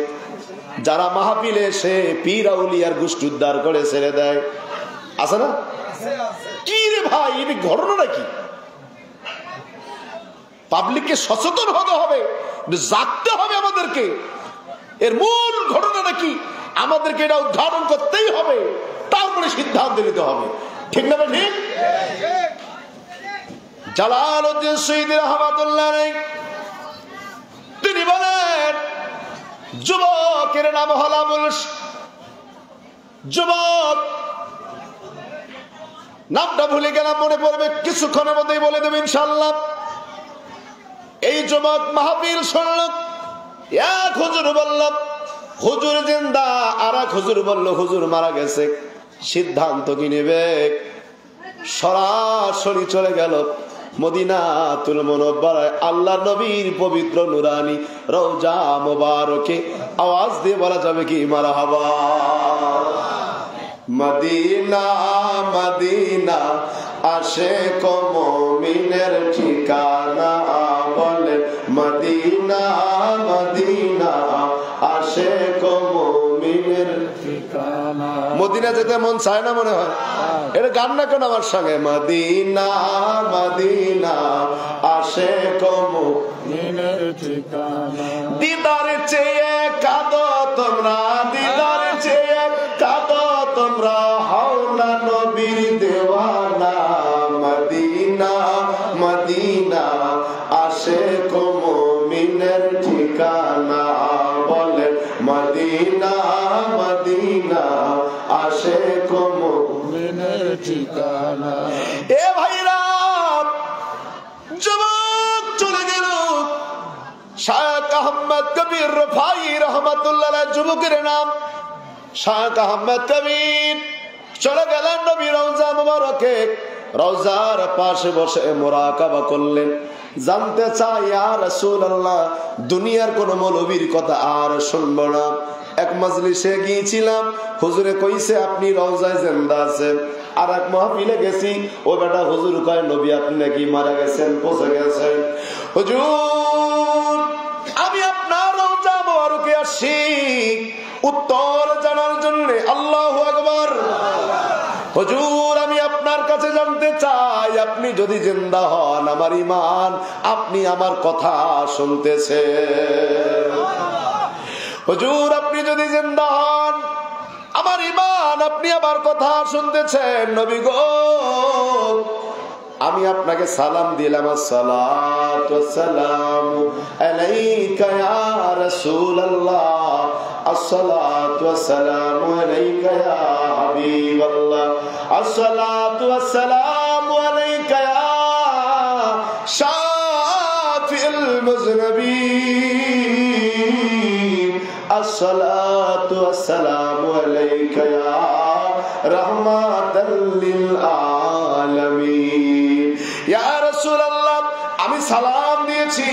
A: যারা মাহফিলে সে পীর আউলিয়ার গোষ্ঠী উদ্ধার করে ছেড়ে দেয়, আছে না? কি রে ভাই, এই ঘটনাটা কি? পাবলিককে সচেতন হতে হবে, জাগতে হবে আমাদেরকে। এর মূল ঘটনাটা কি আমাদেরকে এটা উদ্ঘাটন করতেই হবে, তারপরে সিদ্ধান্ত নিতে হবে, ঠিক না? ঠিক। জালালউদ্দিন সৈয়দী রাহমাতুল্লাহ আলাইহি তিনি বলেন, যুবকের নাম হল আবুল, যুবক নামটা ভুলে গেলাম, মনে পড়বে কিছুক্ষণের মধ্যেই বলে দেব ইনশাআল্লাহ। এই যুবক মাহফিল শুনল, এক হুজুর বলল হুজুর জিন্দা, আর এক হুজুর বলল হুজুর মারা গেছে। সিদ্ধান্ত কি নেবে? সরাসরি চলে গেল মদিনাতুল মুনাওয়ারায়, আল্লাহর নবীর পবিত্র নুরানি রওজা মুবারকে। আওয়াজ দিয়ে বলা যাবে কি মারহাবা। মদিনা মদিনা আশিক মুমিনের ঠিকানা, বলে মদিনা মদিনা আশিক মুমিনের ঠিকানা। মদিনা যেতে মন চায় না মনে হয়? এটা গান না কেন আমার সঙ্গে? মদিনা মদিনা আশিক মুমিনের ঠিকানা। দিদার চেয়ে কাঁদো তোমরা, দিদার চেয়ে কাঁদো তোমরা, হও না নবীর দেওয়ানা। মদিনা মদিনা আশিক মুমিনের ঠিকানা, বলে মদিনা মদিনা আশিক মুমিনের ঠিকানা। এ ভাইরা, যুবক চলে গেল। শায়খ আহমদ কবির রফাই রহমাতুল্লাহ আলাইহি, যুবকের নাম শায়খ আহমদ কবির, চলে গেলেন নবী রওজা মুবারকে। রওজার পাশে বসে মুরাকাবা করলেন, জানতে চাই ইয়া রাসূলুল্লাহ, দুনিয়ার কোন মৌলবীর কথা আর শুনবো না। এক মজলিসে গিয়েছিলাম, হুজুরে কইছে আপনি রওজায় জিন্দা আছেন। আর এক মাহফিলে গেছি, ও বেটা হুজুর কয় নবী আপনি নাকি মারা গেছেন, পচে গেছেন। হুজুর আমি আপনার রওজা মুবারকে আসছি উত্তর জানার জন্য। আল্লাহু আকবার। হুজুর আমি আপনার কাছে জানতে চাই, আপনি যদি জিন্দা হন, আমার ঈমান আপনি আমার কথা শুনতেছেন। হুজুর আপনি যদি জিন্দা হন, আমার ঈমান আপনি আমার কথা শুনতেছেন। নবী গো আমি আপনাকে সালাম দিলাম, আসসালাতু ওয়াসসালামু আলাইকা ইয়া রাসূলুল্লাহ, আসসালাতু ওয়াসসালামু আলাইকা ইয়া হাবিবাল্লাহ, আসসালাতু ওয়াসসালামু আলাইকা ইয়া শাফিউল মুযনিবিন, আসসালাতু ওয়াসসালামু আলাইকা ইয়া রাহমাতাল লিল আলামিন। ইয়া রাসূলুল্লাহ আমি সালাম দিয়েছি,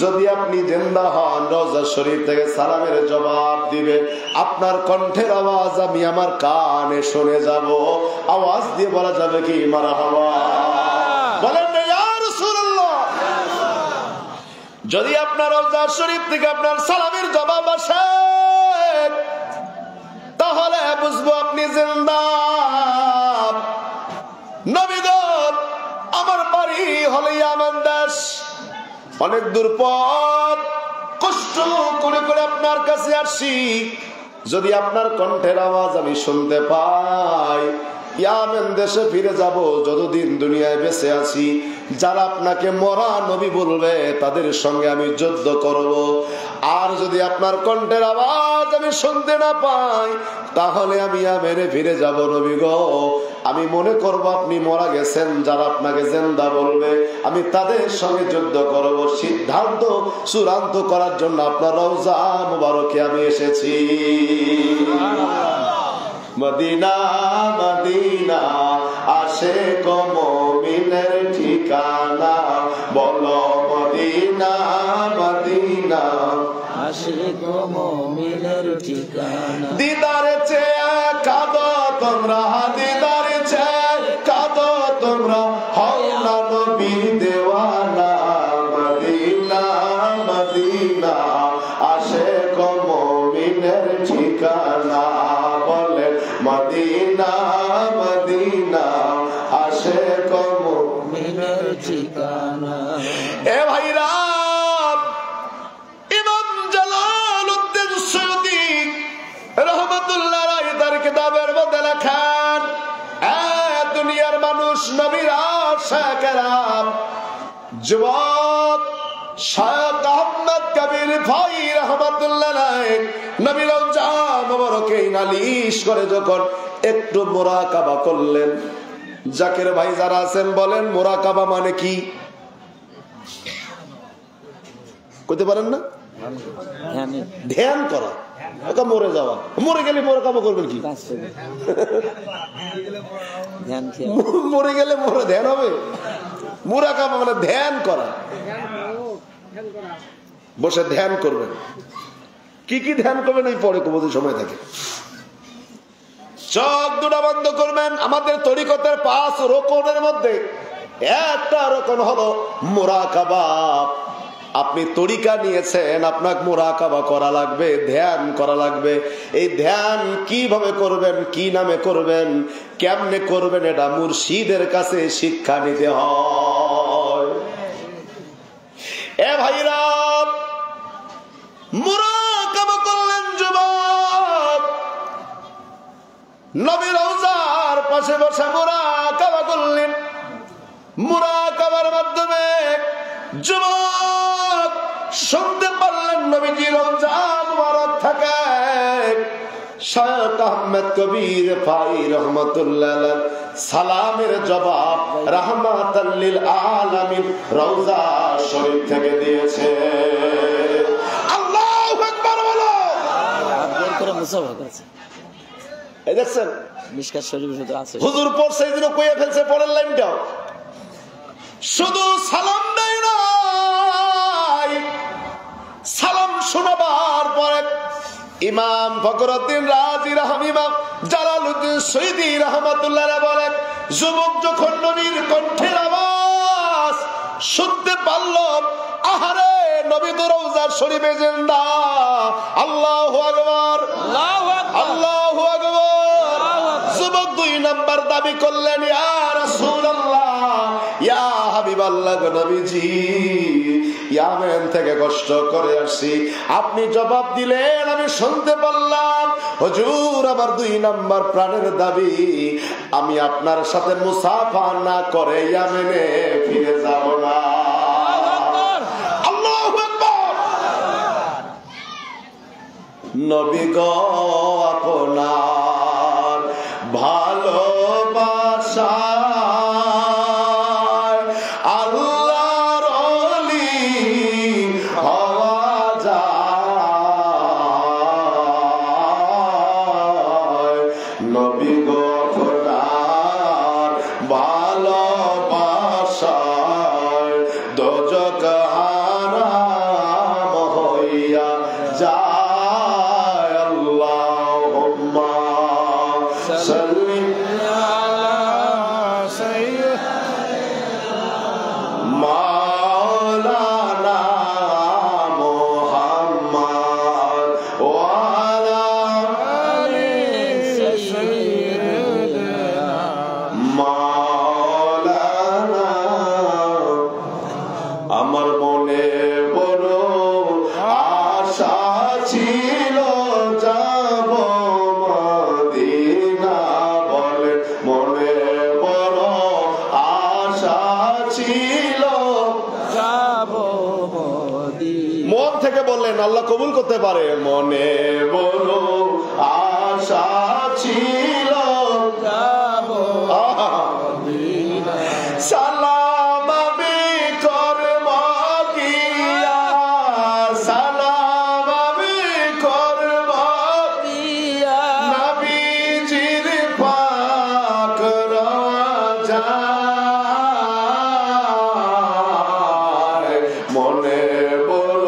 A: যদি আপনি জিন্দা হন রওজা শরীফ থেকে সালামের জবাব দিবেন। আপনার কণ্ঠের আওয়াজ আমি আমার কানে শুনে যাব। আওয়াজ দিয়ে বলা যাবে কি মারহাবা। বলেন না ইয়া রাসূলুল্লাহ। যদি আপনার রওজা শরীফ থেকে আপনার সালামের জবাব আসে, তাহলে বুঝবো আপনি জিন্দা। নবী গো আমার বাড়ি হলো ইয়ামান দেশ, অনেক দূর পথ কষ্ট করে করে আপনার কাছে আসছি। যদি আপনার কণ্ঠের আওয়াজ আমি শুনতে পাই, ইয়ামেন দেশে ফিরে যাব, যতদিন দুনিয়ায় বেঁচে আছি। যারা আপনাকে মরা নবী বলবে তাদের সঙ্গে আমি যুদ্ধ করব। আর যদি আপনার কণ্ঠের আওয়াজ আমি শুনতে না পাই, তাহলে আমি ইয়ামেনে ফিরে যাব নবী গো। আমি মনে করব আপনি মারা গেছেন, যারা আপনাকে জিন্দা বলবে আমি তাদের সঙ্গে যুদ্ধ করব। সিদ্ধান্ত চূড়ান্ত করার জন্য আপনার রওজা মুবারকে আমি এসেছি। মদিনা মদিনা আশিক মুমিনের ঠিকানা, বলো মদিনা মদিনা
B: আশিক মুমিনের ঠিকানা।
A: দিদার চেয়ে কাঁদো তোমরা, দিদার চেয়ে কাঁদো তোমরা, হও না নবীর দেওয়ানা। মদিনা মদিনা আশিক মুমিনের ঠিকানা, বলে মদিনা মদিনা আশিক মুমিনের
B: ঠিকানা।
A: এ ভাইরা, ইমাম জালালউদ্দিন সুয়ুতী রহমাতুল্লাহ আলাইহি তার কিতাবের মধ্যে লেখেন, দুনিয়ার মানুষ নবীর আশিকেরা যুবক শায়খ আহমদ কবির ভাই রহমাতুল্লাহ আলাইহি নবীর রওজা মুবারকে নালিশ করে যখন একটু মুরাকাবা করলেন। জাকির ভাই যারা আছেন বলেন মুরাকাবা মানে কি? কইতে পারেন না? ধ্যান করা, মরে যাওয়া। মরে গেলে মুরাকাবা করবেন কি? মরে গেলে মরে ধ্যান হবে? মুরাকাবা মানে ধ্যান করা, বসে ধ্যান করবেন। কি কি ধ্যান করবেন এই পরে কবুতর সময় থাকে। চোখ দুটা বন্ধ করবেন। আমাদের তরিকতের 5 রকনের মধ্যে একটা রকম হলো মুরাকাবা। আপনি তরিকা নিয়েছেন, আপনাকে মুরাকাবা করা লাগবে, ধ্যান করা লাগবে। এই ধ্যান কিভাবে করবেন, কি নামে করবেন, কেমনে করবেন, এটা মুর্শিদের কাছে শিক্ষা নিতে হয়। এ ভাইরা, মুরাকাবা করলেন যুবক, নবীর রওজার পাশে বসে মুরাকাবা করলেন। মুরাকাবার মাধ্যমে যুবক শুনতে পারলেন নবীজি রওজা মুবারক থেকে শায়খ আহমদ কবির ভাই রহমাতুল্লাহ আলাইহি সালামের জবাব রাহমাতাল লিল আলামিন রওজা শরীফ থেকে দিয়েছে। আল্লাহু আকবার বলো।
B: আকবার করে মুসাফা করেছে।
A: এই দেখছেন
B: মিশকাত শরীফের ভিতরে আছে।
A: হুজুর পড়ছে এইদিনও কইয়া ফেলছে, পরের লাইনটাও শুধু সালাম দেয় নাই, সালাম শোনাবার পরে ইমাম ফখরুদ্দিন রাজি ইমাম জালালউদ্দিন সুয়ুতী রাহমাতুল্লাহ আলাইহি বলেন, যুবক যখন নবীর কণ্ঠের আওয়াজ শুনতে পারল, আহারে নবী তো রওজা শরীফে জিন্দা। আল্লাহু আকবার, আল্লাহু আকবার, আল্লাহু আকবার। যুবক 2 নাম্বার দাবি করলেন, ইয়া রাসূলুল্লাহ, ইয়া হাবিবাল্লাহ নবীজি, ইয়ামেন থেকে কষ্ট করে আসছি, আপনি জবাব দিলেন, আমি শুনতে পারলাম। হুজুর আমার 2 নাম্বার প্রাণের দাবি, আমি আপনার সাথে মুসাফা না করে ইয়ামেনে ফিরে যাব না। আল্লাহু আকবার। নবী গো আপনার ভালোবাসা করেন, আল্লাহ কবুল করতে পারে। মনে বড় আশা ছিল সালাম আমি করব গিয়া, সালাম আমি করব
B: দিয়া
A: নবীজির পাক রওজায়। মনে বড়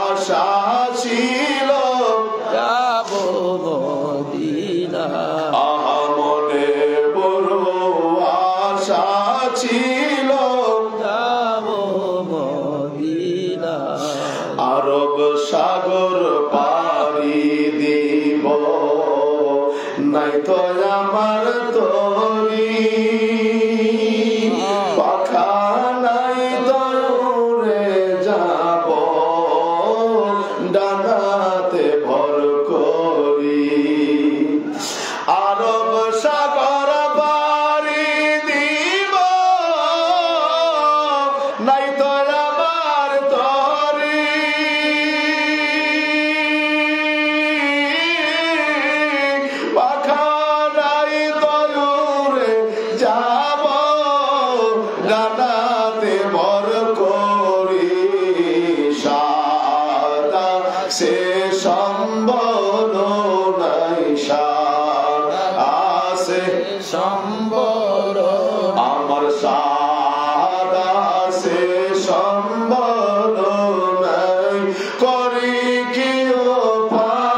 A: আশা ছিল
B: যাব মদিনা
A: আহা, মনে বড় আশা ছিল
B: যাব মদিনা
A: আরব সাগর পাড়ি দিব, নাই তো আমার তরি পাখা নাই দৌড়ে যাব ডানাতে ভর করি। আরব সাগর পাড়ি দিব, নাই তো আমার তরি পাখা নাই দৌড়ে যাব ডানাতে ভর করি। সাদা সে সম্বল নাই সার আছে
B: সম্বর
A: আমার সাদা সে সম্বল নাই করি কি উপায়।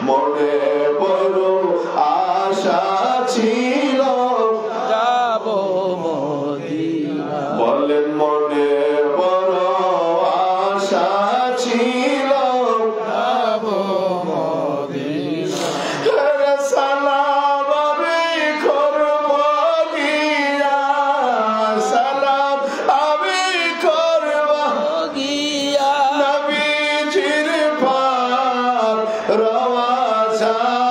A: মনে বড় আশা ছিল
B: যাব মদিনা
A: বলেন, মনে বড় আশা ছিল
B: যাব মদিনা
A: সালাম আমি করব গিয়া, সালাম আমি করব
B: গিয়া
A: নবীজির পাক রওজায়।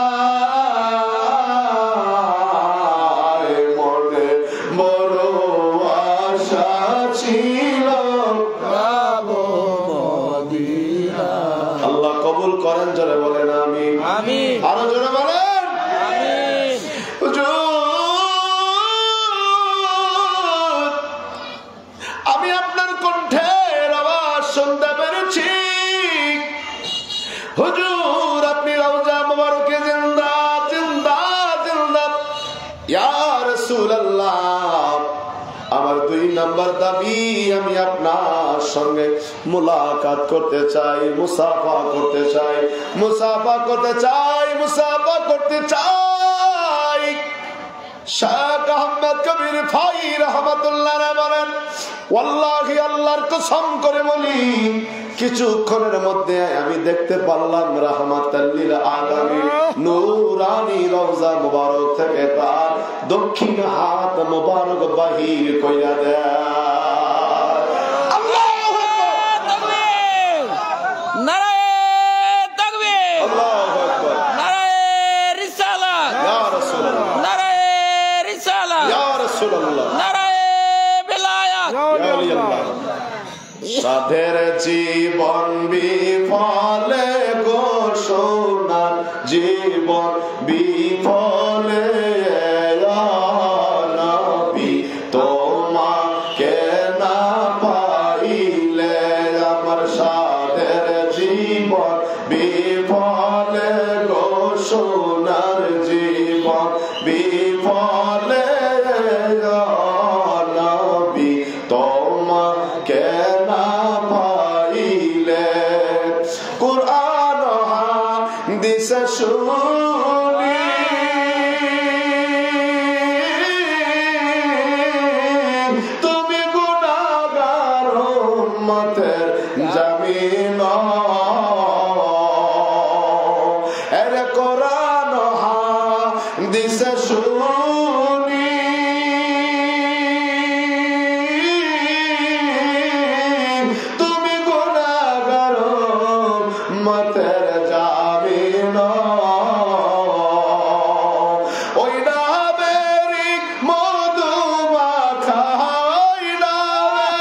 A: মনে বড় আশা ছিল
B: যাব মদিনা
A: আল্লাহ কবুল করেন। জোরে বলেন আমিন।
B: আমিন
A: আরো জোরে বলেন
B: আমিন
A: হুজুর, আমি আপনার কণ্ঠের আওয়াজ শুনতে পেরেছি। হুজুর, আপনি রওজা মুবারকে জিন্দা জিন্দা জিন্দা। ইয়া রাসূলুল্লাহ, আমার 2 নাম্বার দাবি, আমি আপনার সঙ্গে মুলাকাত করতে চাই, মুসাফা করতে চাই, মুসাফা করতে চাই, মুসাফা করতে চাই। শাহ আহমদ কবির ফাই রহমাতুল্লাহ বলেন, ওয়াল্লাহি আল্লাহর কসম করে বলি, কিছুক্ষণের মধ্যে আমি দেখতে পারলাম রাহমাতাল লিল আলামিন নূরানি রওজা মুবারক থেকে তার দক্ষিণ হাত মুবারক বাহির কইরা দেয়। আল্লাহু আকবার,
B: তাকবীর নারায়ে তাকবীর
A: আল্লাহু আকবার,
B: নারায়ে রিসালাত
A: ইয়া রাসূলুল্লাহ,
B: নারায়ে রিসালাত
A: ইয়া রাসূলুল্লাহ,
B: নারায়ে বিলায়াত
A: ইয়া আলী আল্লাহ। সাধের জীবন বিফলে গো সোনার জীবন বিফলে নবী তোমাকে না পাইলে আমার সাধের জীবন বিফলে গো সোনার জীবন বিফলে নবী তোমাকে না পাইলে। কুরআন হাদিস শুনি তুমি গুনাহগার উম্মতের জামিন। এর কোরআন হাদিস শুনি তুমি গুনাহগার উম্মতের জামিন। ওই নামেরই মধু মাখা, ওই নামেরই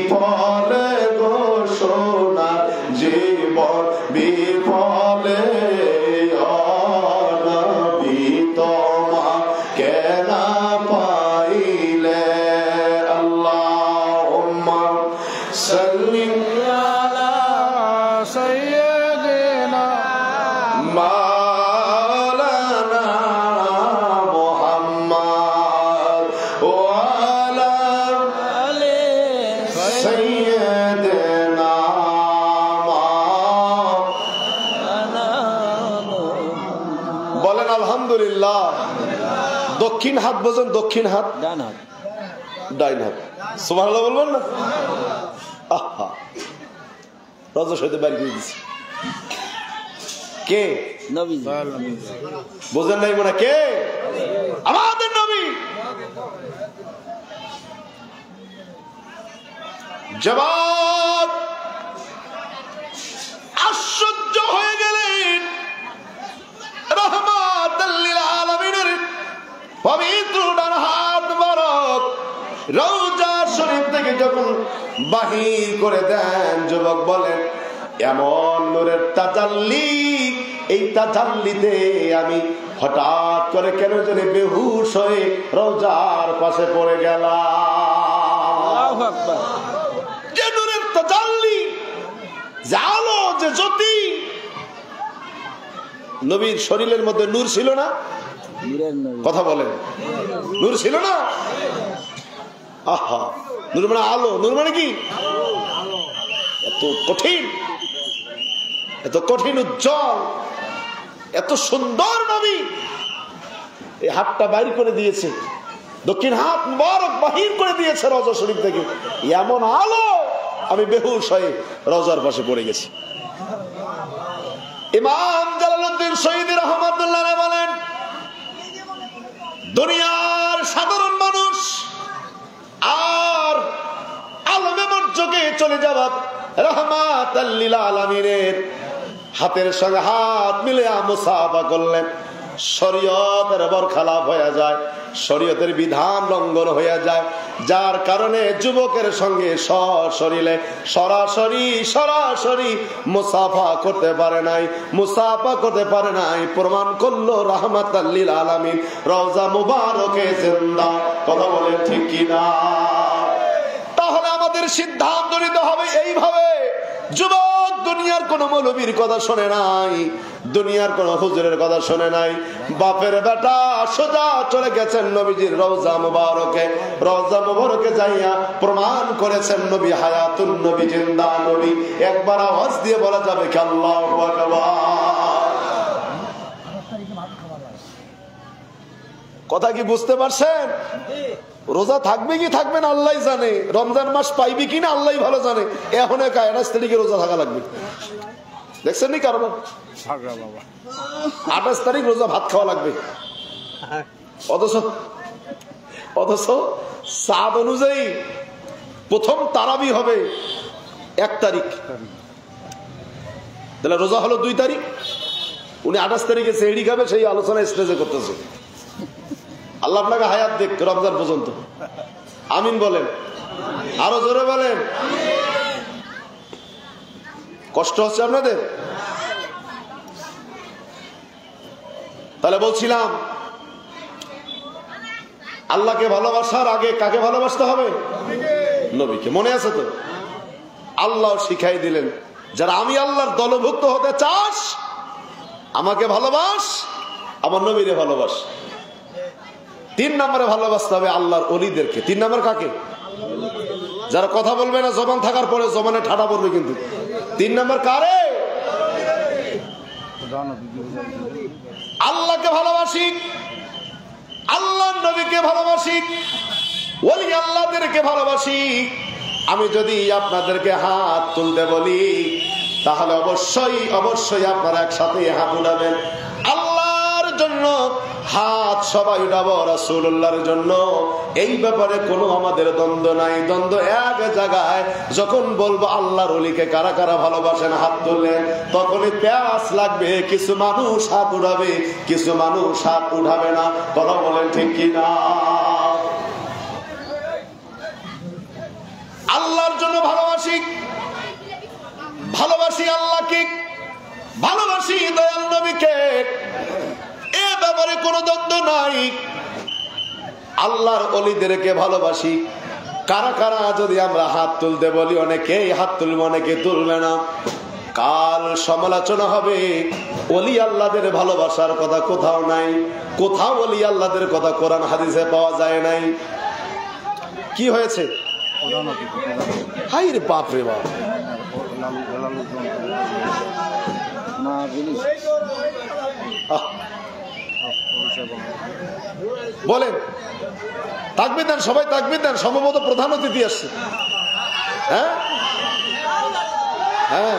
A: বিফলে গো সোনার জীবন বিফলে নবী তোমাকে না পাইলে আল্লাহুম্মা সাল্লি আলা সাইয়্যিদিনা মাওলানা মুহাম্মদ ওয়া আলা আলি সাইয়্যিদিনা বলেন আলহামদুলিল্লাহ। দক্ষিণ হাত বোঝেন? দক্ষিণ হাত,
B: ডান হাত,
A: ডাইন হাত। সুবহানাল্লাহ বলবেন না? আহা, রজস হইতে বাইরে করে দিছি। কে
B: নবী?
A: বোঝেন নাই মনে? কে? আমাদের নবী। জবাব আশ্চর্য হয়ে গেলেন। রহমাতাল লিল আলামিনের পবিত্র ডান হাত মোবারক রওজা শরীফ থেকে যখন বাহির করে দেন, যুবক বলেন এমন নূরের তাজাল্লি, এই তাজাল্লিতে আমি হঠাৎ করে কেন জানি বেহুশ হয়ে রওজার পাশে পড়ে গেলাম।
B: আল্লাহু আকবার।
A: যে নূরের তাজাল্লি, যে আলো, যে জ্যোতি, নবীর শরীরের মধ্যে নূর ছিল না?
B: নূরের নবী।
A: কথা বলেন, নূর ছিল না? আহা, নূর মানে আলো। নূর মানে কি? এত কঠিন, এত কঠিন উজ্জ্বল, এত সুন্দর নবী এই হাতটা বাইর করে দিয়েছে, দক্ষিণ হাত মুবারক বাহির করে দিয়েছে রওজা শরীফ থেকে। এমন আলো, আমি বেহুশ হয়ে রওজার পাশে পড়ে গেছি। ইমাম জালালউদ্দিন সৈয়দী রাহমাতুল্লাহ আলাইহি বলেন, দুনিয়ার সাধারণ মানুষ আর আলমে মর্যকে চলে যাওয়া রহমাতাল লিল আলামিনের হাতের সঙ্গে হাত মিলে মুসাফা করলেন। শরীয়তের বরখালাপ হয়ে যায়, শরীয়তের বিধান লঙ্ঘন হয়ে যায়, যার কারণে যুবকের সঙ্গে সশরীরে সরাসরি মুসাফা করতে পারে নাই, মুসাফা করতে পারে নাই। প্রমাণ করলো রাহমাতাল লিল আলামিন রওজা মুবারকে জিন্দা। কথা বলেন ঠিক কিনা? তাহলে আমাদের সিদ্ধান্ত নিতে হবে এইভাবে, যুবক দুনিয়ার কোন মৌলবীর কথা শোনে নাই, দুনিয়ার কোন হুজুরের কথা শোনে নাই, বাপের বেটা সোজা চলে গেছেন নবীজির রওজা মুবারকে। রওজা মুবারকে যাইয়া প্রমাণ করেছেন নবী হায়াতুন, নবী জিন্দা নবী। একবার আওয়াজ দিয়ে বলা যাবে কি আল্লাহু আকবার? কথা কি বুঝতে পারছেন? রোজা থাকবে কি থাকবে না আল্লাহ জানে, রমজান মাস পাইবি কিনা আল্লাহ ভালো জানে। এখন 28 তারিখে রোজা থাকা লাগবে, দেখছেন নি কারণ 28 তারিখ রোজা ভাত খাওয়া লাগবে। অথচ চাঁদ অনুযায়ী প্রথম তারাবি হবে 1 তারিখ, তাহলে রোজা হলো 2 তারিখ। উনি 28 তারিখে সেহরি খাবে, সেই আলোচনা স্টেজে করতেছে। আল্লাহ আপনাকে হায়াত দেখ রমজান পর্যন্ত, আমিন বলেন, আরো জোরে বলেন। কষ্ট হচ্ছে আপনাদের? তাহলে বলছিলাম আল্লাহকে ভালোবাসার আগে কাকে ভালোবাসতে হবে? নবীকে। মনে আছে তো? আল্লাহ শিখাই দিলেন, যারা আমি আল্লাহর দলভুক্ত হতে চাস আমাকে ভালোবাস, আমার নবীরে ভালোবাস। 3 নম্বরে ভালোবাসতে হবে আল্লাহর ওলিদেরকে। 3 নম্বর কাকে? যারা কথা বলবে না, জবান থাকার পরে জবানে ঠাডা পড়বে কিন্তু। 3 নম্বর কারে? আল্লাহকে ভালোবাসি, আল্লাহর নবীকে ভালোবাসি, ওলি আল্লাহদেরকে ভালোবাসি। আমি যদি আপনাদেরকে হাত তুলতে বলি তাহলে অবশ্যই আপনারা একসাথে হাত উঠাবেন। আল্লাহর জন্য হাত সবাই উঠাবো, রাসূলুল্লাহর জন্য। এই ব্যাপারে কোনো আমাদের দ্বন্দ্ব নাই, দ্বন্দ্ব এক জায়গায়। যখন বলবো আল্লাহর ওলিকে কারা কারা ভালোবাসেন হাত তুললেন, তখনই প্যাস লাগবে। কিছু মানুষ হাত উঠাবে, কিছু মানুষ হাত উঠাবে না। কথা বলেন ঠিক কিনা? আল্লাহর জন্য কে, এ ব্যাপারে কোনো দ্বন্দ্ব নাই। আল্লাহর ওলিদেরকে ভালোবাসি। কারা কারা যদি আমরা হাত তুলতে বলি, অনেকেই হাত তুলবে, অনেকে তুলবে না। কাল সমালোচনা হবে। ওলি আল্লাহদের ভালোবাসার কথা কোথাও নাই, কোথাও ওলি আল্লাহদের কথা কোরআন হাদিসে পাওয়া যায় নাই। কি হয়েছে? হাই রে বাপ রে বাপ। বলেন, তাকবীর দেন, সবাই তাকবীর দেন। সম্ভবত প্রধান অতিথি আসছে। হ্যাঁ হ্যাঁ,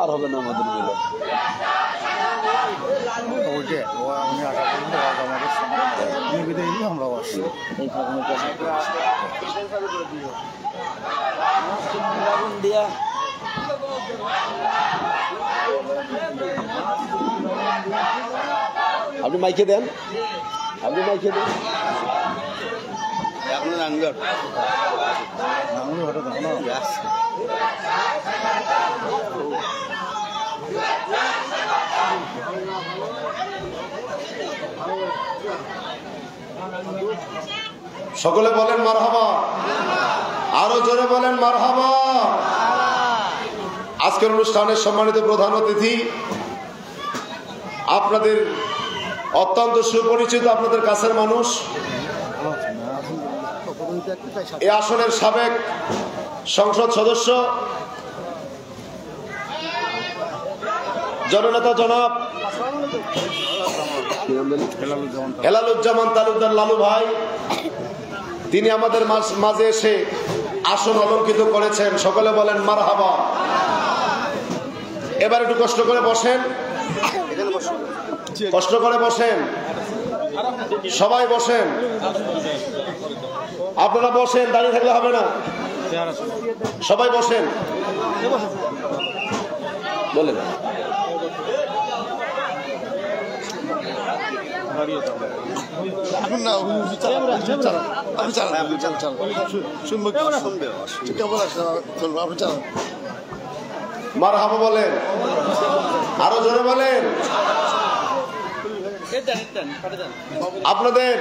B: আর হবে না আমাদের মিলে। দিয়া
A: আপনি মাইকে দেন, আপনি মাইকে দেন। সকলে বলেন মারহাবা, আরো জোরে বলেন মারহাবা। আজকের অনুষ্ঠানের সম্মানিত প্রধান অতিথি, আপনাদের অত্যন্ত সুপরিচিত, আপনাদের কাছের মানুষ, এই আসনের সাবেক সংসদ সদস্য, জননেতা জনাব হেলালুজ্জামান তালুকদার লালু ভাই, তিনি আমাদের মাঝে এসে আসন অলঙ্কৃত করেছেন। সকলে বলেন মারহাবা। এবার একটু কষ্ট করে বসেন, কষ্ট করে বসেন, সবাই বসেন। আপনারা বসেন, দাঁড়িয়ে থাকলে হবে না। সবাই বসেন, বলেন। মারহাবা বলেন, আরো জোরে বলেন। আপনাদের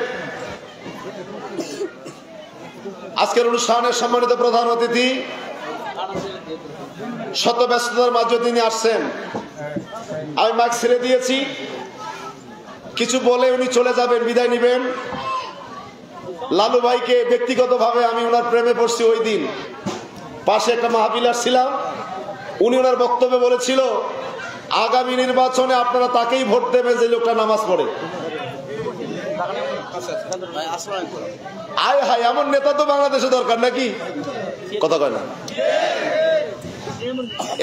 A: আজকের অনুষ্ঠানের সম্মানিত প্রধান অতিথি, শত ব্যস্ততার মাঝে তিনি আসছেন। আমি মাইক ছেড়ে দিয়েছি, কিছু বলে উনি চলে যাবেন, বিদায় নিবেন। লালু ভাইকে ব্যক্তিগতভাবে আমি ওনার প্রেমে পড়ছি। ওই দিন পাশে একটা মাহফিল আসছিলাম, উনি ওনার বক্তব্যে বলেছিল, আগামী নির্বাচনে আপনারা তাকেই ভোট দেবেন যে লোকটা নামাজ পড়ে। আয় হায়, এমন নেতা তো বাংলাদেশে দরকার নাকি? কথা কয় না,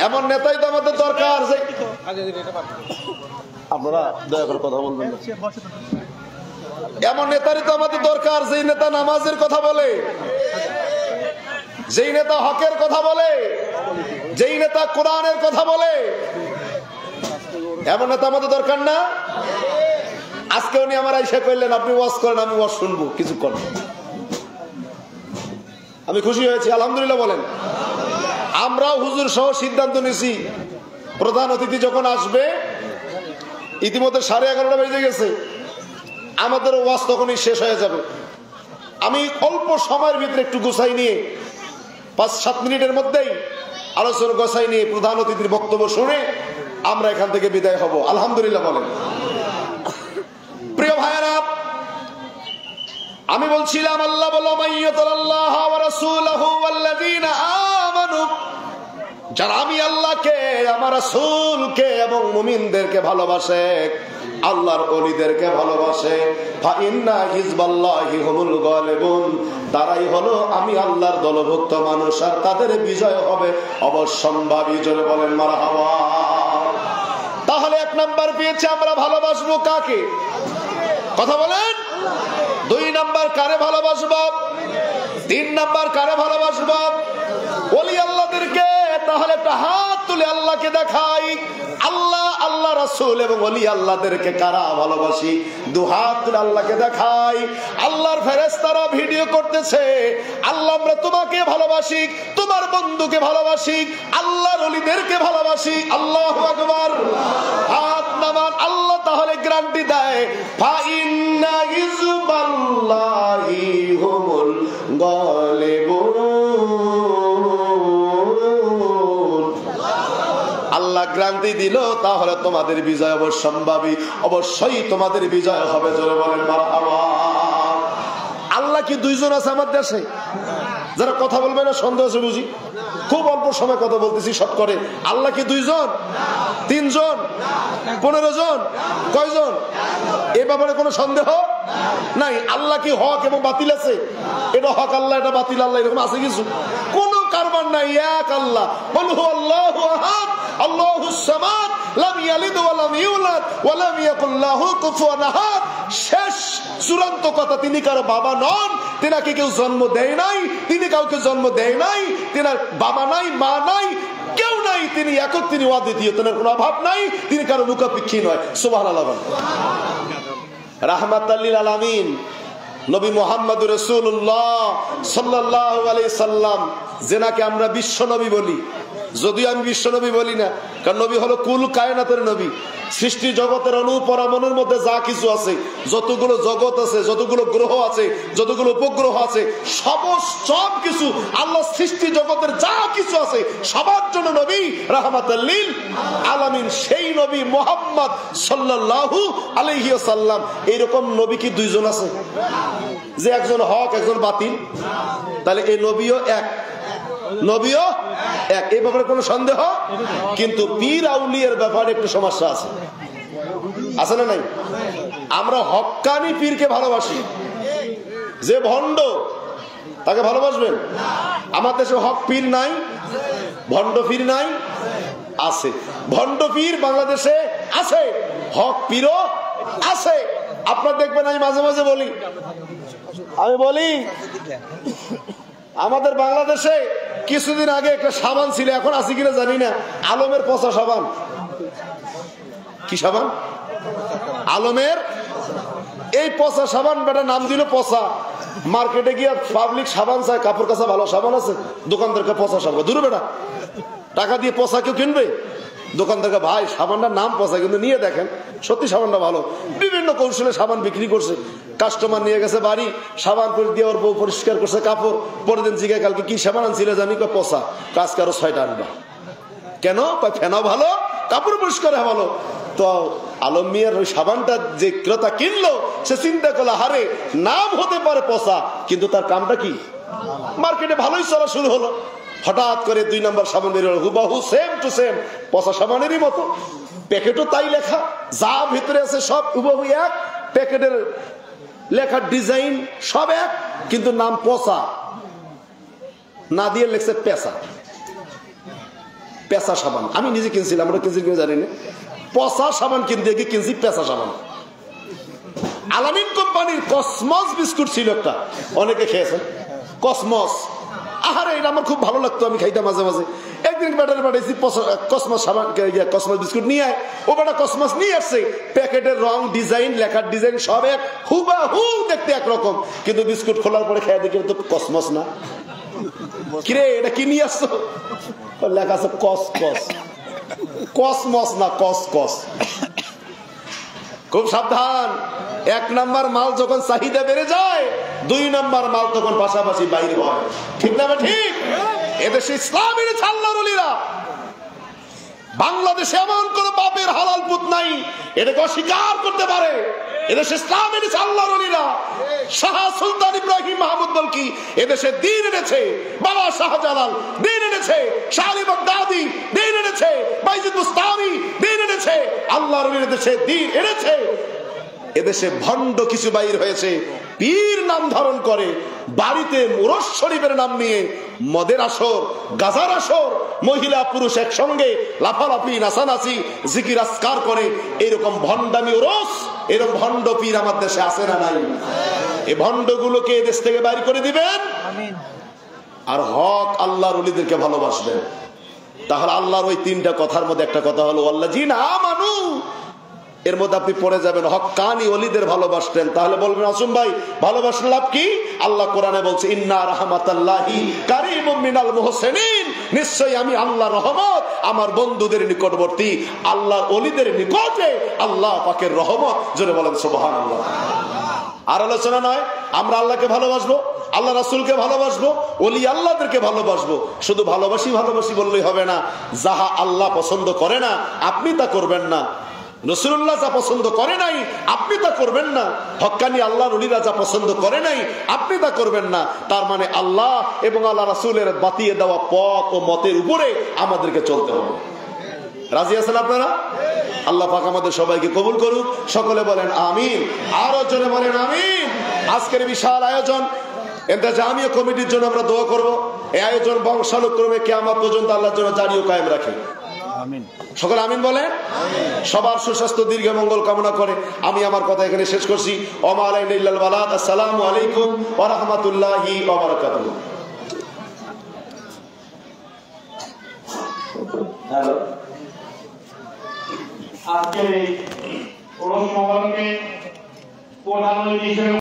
A: এমন নেতাই তো আমাদের দরকার। যে আপনারা দয়া করে কথা বলবেন, এমন নেতারই তো আমাদের দরকার, যেই নেতা নামাজের কথা বলে, যেই নেতা হকের কথা বলে, যেই নেতা কোরআনের কথা বলে। এমন নেতা আমাদের দরকার না? আজকে উনি আমার আইসা কইলেন আপনি ওয়াজ করেন, আমি ওয়াজ শুনবো কিছুক্ষণ। আমি খুশি হয়েছি, আলহামদুলিল্লাহ বলেন। আমরাও হুজুর সহ সিদ্ধান্ত নিছি, প্রধান অতিথি যখন আসবে, ইতিমধ্যে 11:30 বেজে গেছে, আমাদের ওয়াজ তখনই শেষ হয়ে যাবে। আমি অল্প সময়ের ভিতরে একটু গোছাই নিয়ে 5-7 মিনিটের মধ্যেই আলোচনা গোছাই নিয়ে প্রধান অতিথির বক্তব্য শুনে আমরা এখান থেকে বিদায় হব। আলহামদুলিল্লাহ বলেন। প্রিয় ভাইয়েরা, আমি বলছিলাম আল্লাহ বলো মাইয়াতাল্লাহ ওয়া রাসূলুহু ওয়াল্লাযীনা আমানু, যারা আমি আল্লাহকে, আমার রাসূলকে এবং মুমিনদেরকে ভালোবাসে, আল্লাহর ওলিদেরকে ভালোবাসে, ফা ইন্না হিজবাল্লাহি হুমুল গালিবুন, তারাই হলো আমি আল্লাহর দলভুক্ত মানুষ, আর তাদের বিজয় হবে অবশ্যম্ভাবী। জোরে বলেন মারহাবা। তাহলে 1 নাম্বার পেয়েছে, আমরা ভালোবাসবো কাকে? কথা বলেন। 2 নাম্বার কারে ভালোবাসবো? 3 নাম্বার কারে ভালোবাসবো? ওলি আল্লাহদেরকে, তাহলে একটা হাত তুলে আল্লাহকে দেখাই। আল্লাহ, আল্লাহ রাসূল এবং ওলি আল্লাহদেরকে কারা ভালোবাসি? দু হাত তুলে আল্লাহকে দেখাই। আল্লাহর ফেরেশতারা ভিডিও করতেছে, আল্লাহ আমরা তোমাকে ভালোবাসি, তোমার বন্ধুকে ভালোবাসি, আল্লাহর ওলিদেরকে ভালোবাসি। আল্লাহু আকবার। হাত নামান। আল্লাহ তাহলে গ্যারান্টি দেয়, ফা ইন্না হিজবাল্লাহি হুমুল গালিবুন। আল্লাহ গ্যারান্টি দিল, তাহলে তোমাদের বিজয় অবশ্যম্ভাবী, অবশ্যই তোমাদের বিজয় হবে। জোরে বলেন মারহাবা। আল্লাহ কি দুইজন আছে আমার দেশে? যারা কথা বলবে না সন্দেহ আছে বুঝি, খুব অল্প সময় কথা বলতেছি সব করে। আল্লাহ কি দুইজন, তিনজন, 15 জন, কয়জন? এ ব্যাপারে কোনো সন্দেহ নাই। আল্লাহ কি হক এবং বাতিল আছে? এটা হক আল্লাহ, এটা বাতিল আল্লাহ, এরকম আছে কিছু? কোনো কারবার নাই। এক আল্লাহ। বল হু আল্লাহু আহাদ আল্লাহুস সামাদ লাম ইয়ালিদ ওয়া লাম ইউলাদ ওয়া লাম ইয়াকুল লাহু কুফুয়ান আহাদ। শেষ চূড়ান্ত কথা, তিনি কারো বাবা নন, তিনাকে কেউ জন্ম দেয় নাই, তিনি কাউকে জন্ম দেয় নাই, তিনার বাবা নাই, মা নাই, কেউ নাই, তিনি একক, তিনি অদ্বিতীয়, তিনার কোনো অভাব নাই, তিনি কারো মুখাপেক্ষী নয়। সুবহানাল্লাহ। রাহমাতাল লিল আলামিন নবী মুহাম্মদুর রাসূলুল্লাহ সাল্লাল্লাহু আলাইহি সাল্লাম, যেনাকে আমরা বিশ্ব নবী বলি, যদিও আমি বিশ্ব নবী বলি না, কারণ নবী হলো কুল কায়নাতের নবী। সৃষ্টি জগতের অনুপরামনের মধ্যে যা কিছু আছে, যতগুলো জগৎ আছে, যতগুলো গ্রহ আছে, যতগুলো উপগ্রহ আছে, সব কিছু আল্লাহ সৃষ্টি জগতের যা কিছু আছে সবার জন্য নবী রাহমাতাল লিল আলামিন। সেই নবী মুহাম্মদ সাল্লাল্লাহু আলাইহি ওয়াসাল্লাম। এইরকম নবী কি দুইজন আছে? যে একজন হক একজন বাতিল? তাহলে এই নবীও এক, নবীও এক, এই ব্যাপারে কোনো সন্দেহ। কিন্তু পীর আউলিয়ার ব্যাপারে একটু সমস্যা আছে, আছে না নাই? আমরা হক্কানি পীরকে ভালোবাসি, যে ভণ্ড তাকে ভালোবাসবেন? আমার দেশে হক পীর নাই, ভণ্ড পীর নাই? আছে। ভণ্ড পীর বাংলাদেশে আছে, হক পীরও আছে। আপনার দেখবেন, আমি মাঝে মাঝে বলি, আমাদের বাংলাদেশে কিছুদিন আগে একটা সাবান ছিল, এখন আছে কিনা জানি না, আলমের পচা সাবান। কি সাবান? আলমের। এই পচা সাবান বেটা নাম দিল পচা। মার্কেটে গিয়ে পাবলিক সাবান চায়, কাপড় কাচা ভালো সাবান আছে, দোকানদারকে পচা সাবান। দূর বেটা, টাকা দিয়ে পচা কেউ কিনবে? দোকানদারকে, ভাই সাবানটার নাম পচা, কিন্তু নিয়ে দেখেন সত্যি সাবানটা ভালো। বিভিন্ন কৌশলে সাবান বিক্রি করছে। কাস্টমার নিয়ে গেছে বাড়ি, সাবান করে দিয়ে ওর বউ পরিষ্কার করছে কাপড়। পরের দিন জিজ্ঞাসা, কালকে কি সাবান আনছিলে জানি? পচা। আজকে আরো 6টা আনবা। কেন? ফেনাও ভালো, কাপড় পরিষ্কার ভালো। তো আলম মিয়ার ওই সাবানটা যে ক্রেতা কিনলো, সে চিন্তা করলো, হারে নাম হতে পারে পচা, কিন্তু তার কামটা কি? মার্কেটে ভালোই চলা শুরু হলো। হঠাৎ করে 2 নম্বর সাবান বের হলো, হুবাহু সেম টু সেম পচা সাবানেরই মতো। প্যাকেটও তাই লেখা, যা ভিতরে আছে সব হুবাহু এক, প্যাকেটের লেখার ডিজাইন সব এক, কিন্তু নাম পচা না দিয়ে লেখছে পেশা। পেশা সাবান। আমি নিজে কিনছিলাম, আমরা কিনছি কিনে জানি না, পচা সাবান কিনতে গিয়ে কিনছি পেশা সাবান। আলামিন কোম্পানির কসমস বিস্কুট ছিল একটা, অনেকে খেয়েছেন কসমস। আহারে, এটা আমার খুব ভালো লাগতো, আমি খাইতাম মাঝে মাঝে। একদিন ব্যাটারে পাঠাইছি কসমস সাবান, কসমস বিস্কুট নিয়ে আয়। ও বেটা কসমস নিয়ে আসছে, প্যাকেটের রং, ডিজাইন, লেখার ডিজাইন সব এক, হুবাহু দেখতে একরকম, কিন্তু বিস্কুট খোলার পরে খেয়ে দেখি তো কসমস না। কিরে, এটা কি নিয়ে আসছো? লেখা আছে কস কস, কসমস না কস কস। খুব সাবধান। 1 নাম্বার মাল যখন চাহিদা বেড়ে যায়, 2 নাম্বার মাল তখন পাশাপাশি বাইরে হয়। ঠিক না? ঠিক। এদেশে ইসলামের আল্লাহর ওলিরা, বাংলাদেশে এমন কোন বাপের হালাল পুত নাই এটাকে অস্বীকার করতে পারে। এদেশে ইসলামের আল্লাহর ওলিরা, শাহ সুলতান ইব্রাহিম মাহমুদ বলকি এদেশে দ্বীন এনেছে, বাবা শাহজালাল দ্বীন এনেছে, শাহ আলী বাগদাদি দ্বীন এনেছে, বাইজিদ বুস্তামি দ্বীন এনেছে, আল্লাহর ওলিরা দেশে দ্বীন এনেছে। এদেশে ভণ্ড কিছু বাইর হয়েছে, পীর নাম ধারণ করে, বাড়িতে মুরশ শরীফের নাম নিয়ে মদের আসর, গাজার আসর, মহিলা পুরুষ একসঙ্গে লাফালাফি, নাচানাচি, জিকির আসকার করে। এরকম ভণ্ডামি ওরস, এরকম ভণ্ড পীর আমার দেশে আছে না নাই? এই ভণ্ডগুলোকে দেশ থেকে বাইর করে দিবেন। আর হক আল্লাহর ওলিদেরকে ভালোবাসবেন। তাহলে আল্লাহর ওই তিনটা কথার মধ্যে একটা কথা হলো আল্লাযীনা আমানু, এর মধ্যে আপনি পড়ে যাবেন হক্কানি ওলিদের ভালোবাসতেন। তাহলে বলবেন আসুম ভাই ভালোবাসার লাভ কি? আল্লাহ কোরআনে বলছে ইন্না রাহমাতাল্লাহি কারীমুম মিনাল মুহসিনিন, নিশ্চয়ই আমি আল্লাহর রহমত আমার বন্ধুদের নিকটবর্তী, আল্লাহর ওলিদের নিকটে আল্লাহ পাকের রহমত। জোরে বলেন সুবহানাল্লাহ। আর আলোচনা নয়, আমরা আল্লাহকে ভালোবাসবো, আল্লাহ রাসূলকে ভালোবাসবো, ওলি আল্লাহদেরকে ভালোবাসবো। শুধু ভালোবাসি ভালোবাসি বললেই হবে না। যাহা আল্লাহ পছন্দ করে না আপনি তা করবেন না, রাসূলুল্লাহ যা পছন্দ করে নাই আপনি তা করবেন না, হক্কানি আল্লাহর ওলিরা যা পছন্দ করে নাই আপনি তা করবেন না। তার মানে আল্লাহ এবং আল্লাহ রাসূলের বাতিয়ে দেওয়া পথ ও মতের উপরে আমাদেরকে চলতে হবে। রাজি আছেন আপনারা? আল্লাহ পাক আমাদের সবাইকে কবুল করুক। সকলে বলেন আমিন। আরো জোরে বলেন আমিন। আজকের বিশাল আয়োজন ইন্তেজামিয়া কমিটির জন্য আমরা দোয়া করব। এই আয়োজন বংশানুক্রমে কিয়ামত পর্যন্ত আল্লাহর জন্য জারি ও কায়েম রাখে।
B: আমিন।
A: সকলে আমিন বলেন। সবার সুস্বাস্থ্য দীর্ঘ মঙ্গল কামনা করে আমি আমার কথা এখানে শেষ করছি। ওয়া মা আলাইনা ইল্লাল বালাগ। আসসালামু আলাইকুম ওয়া রাহমাতুল্লাহি ওয়া বারাকাতুহু।
C: হ্যালো, আজকের এই প্রধান অতিথি হিসেবে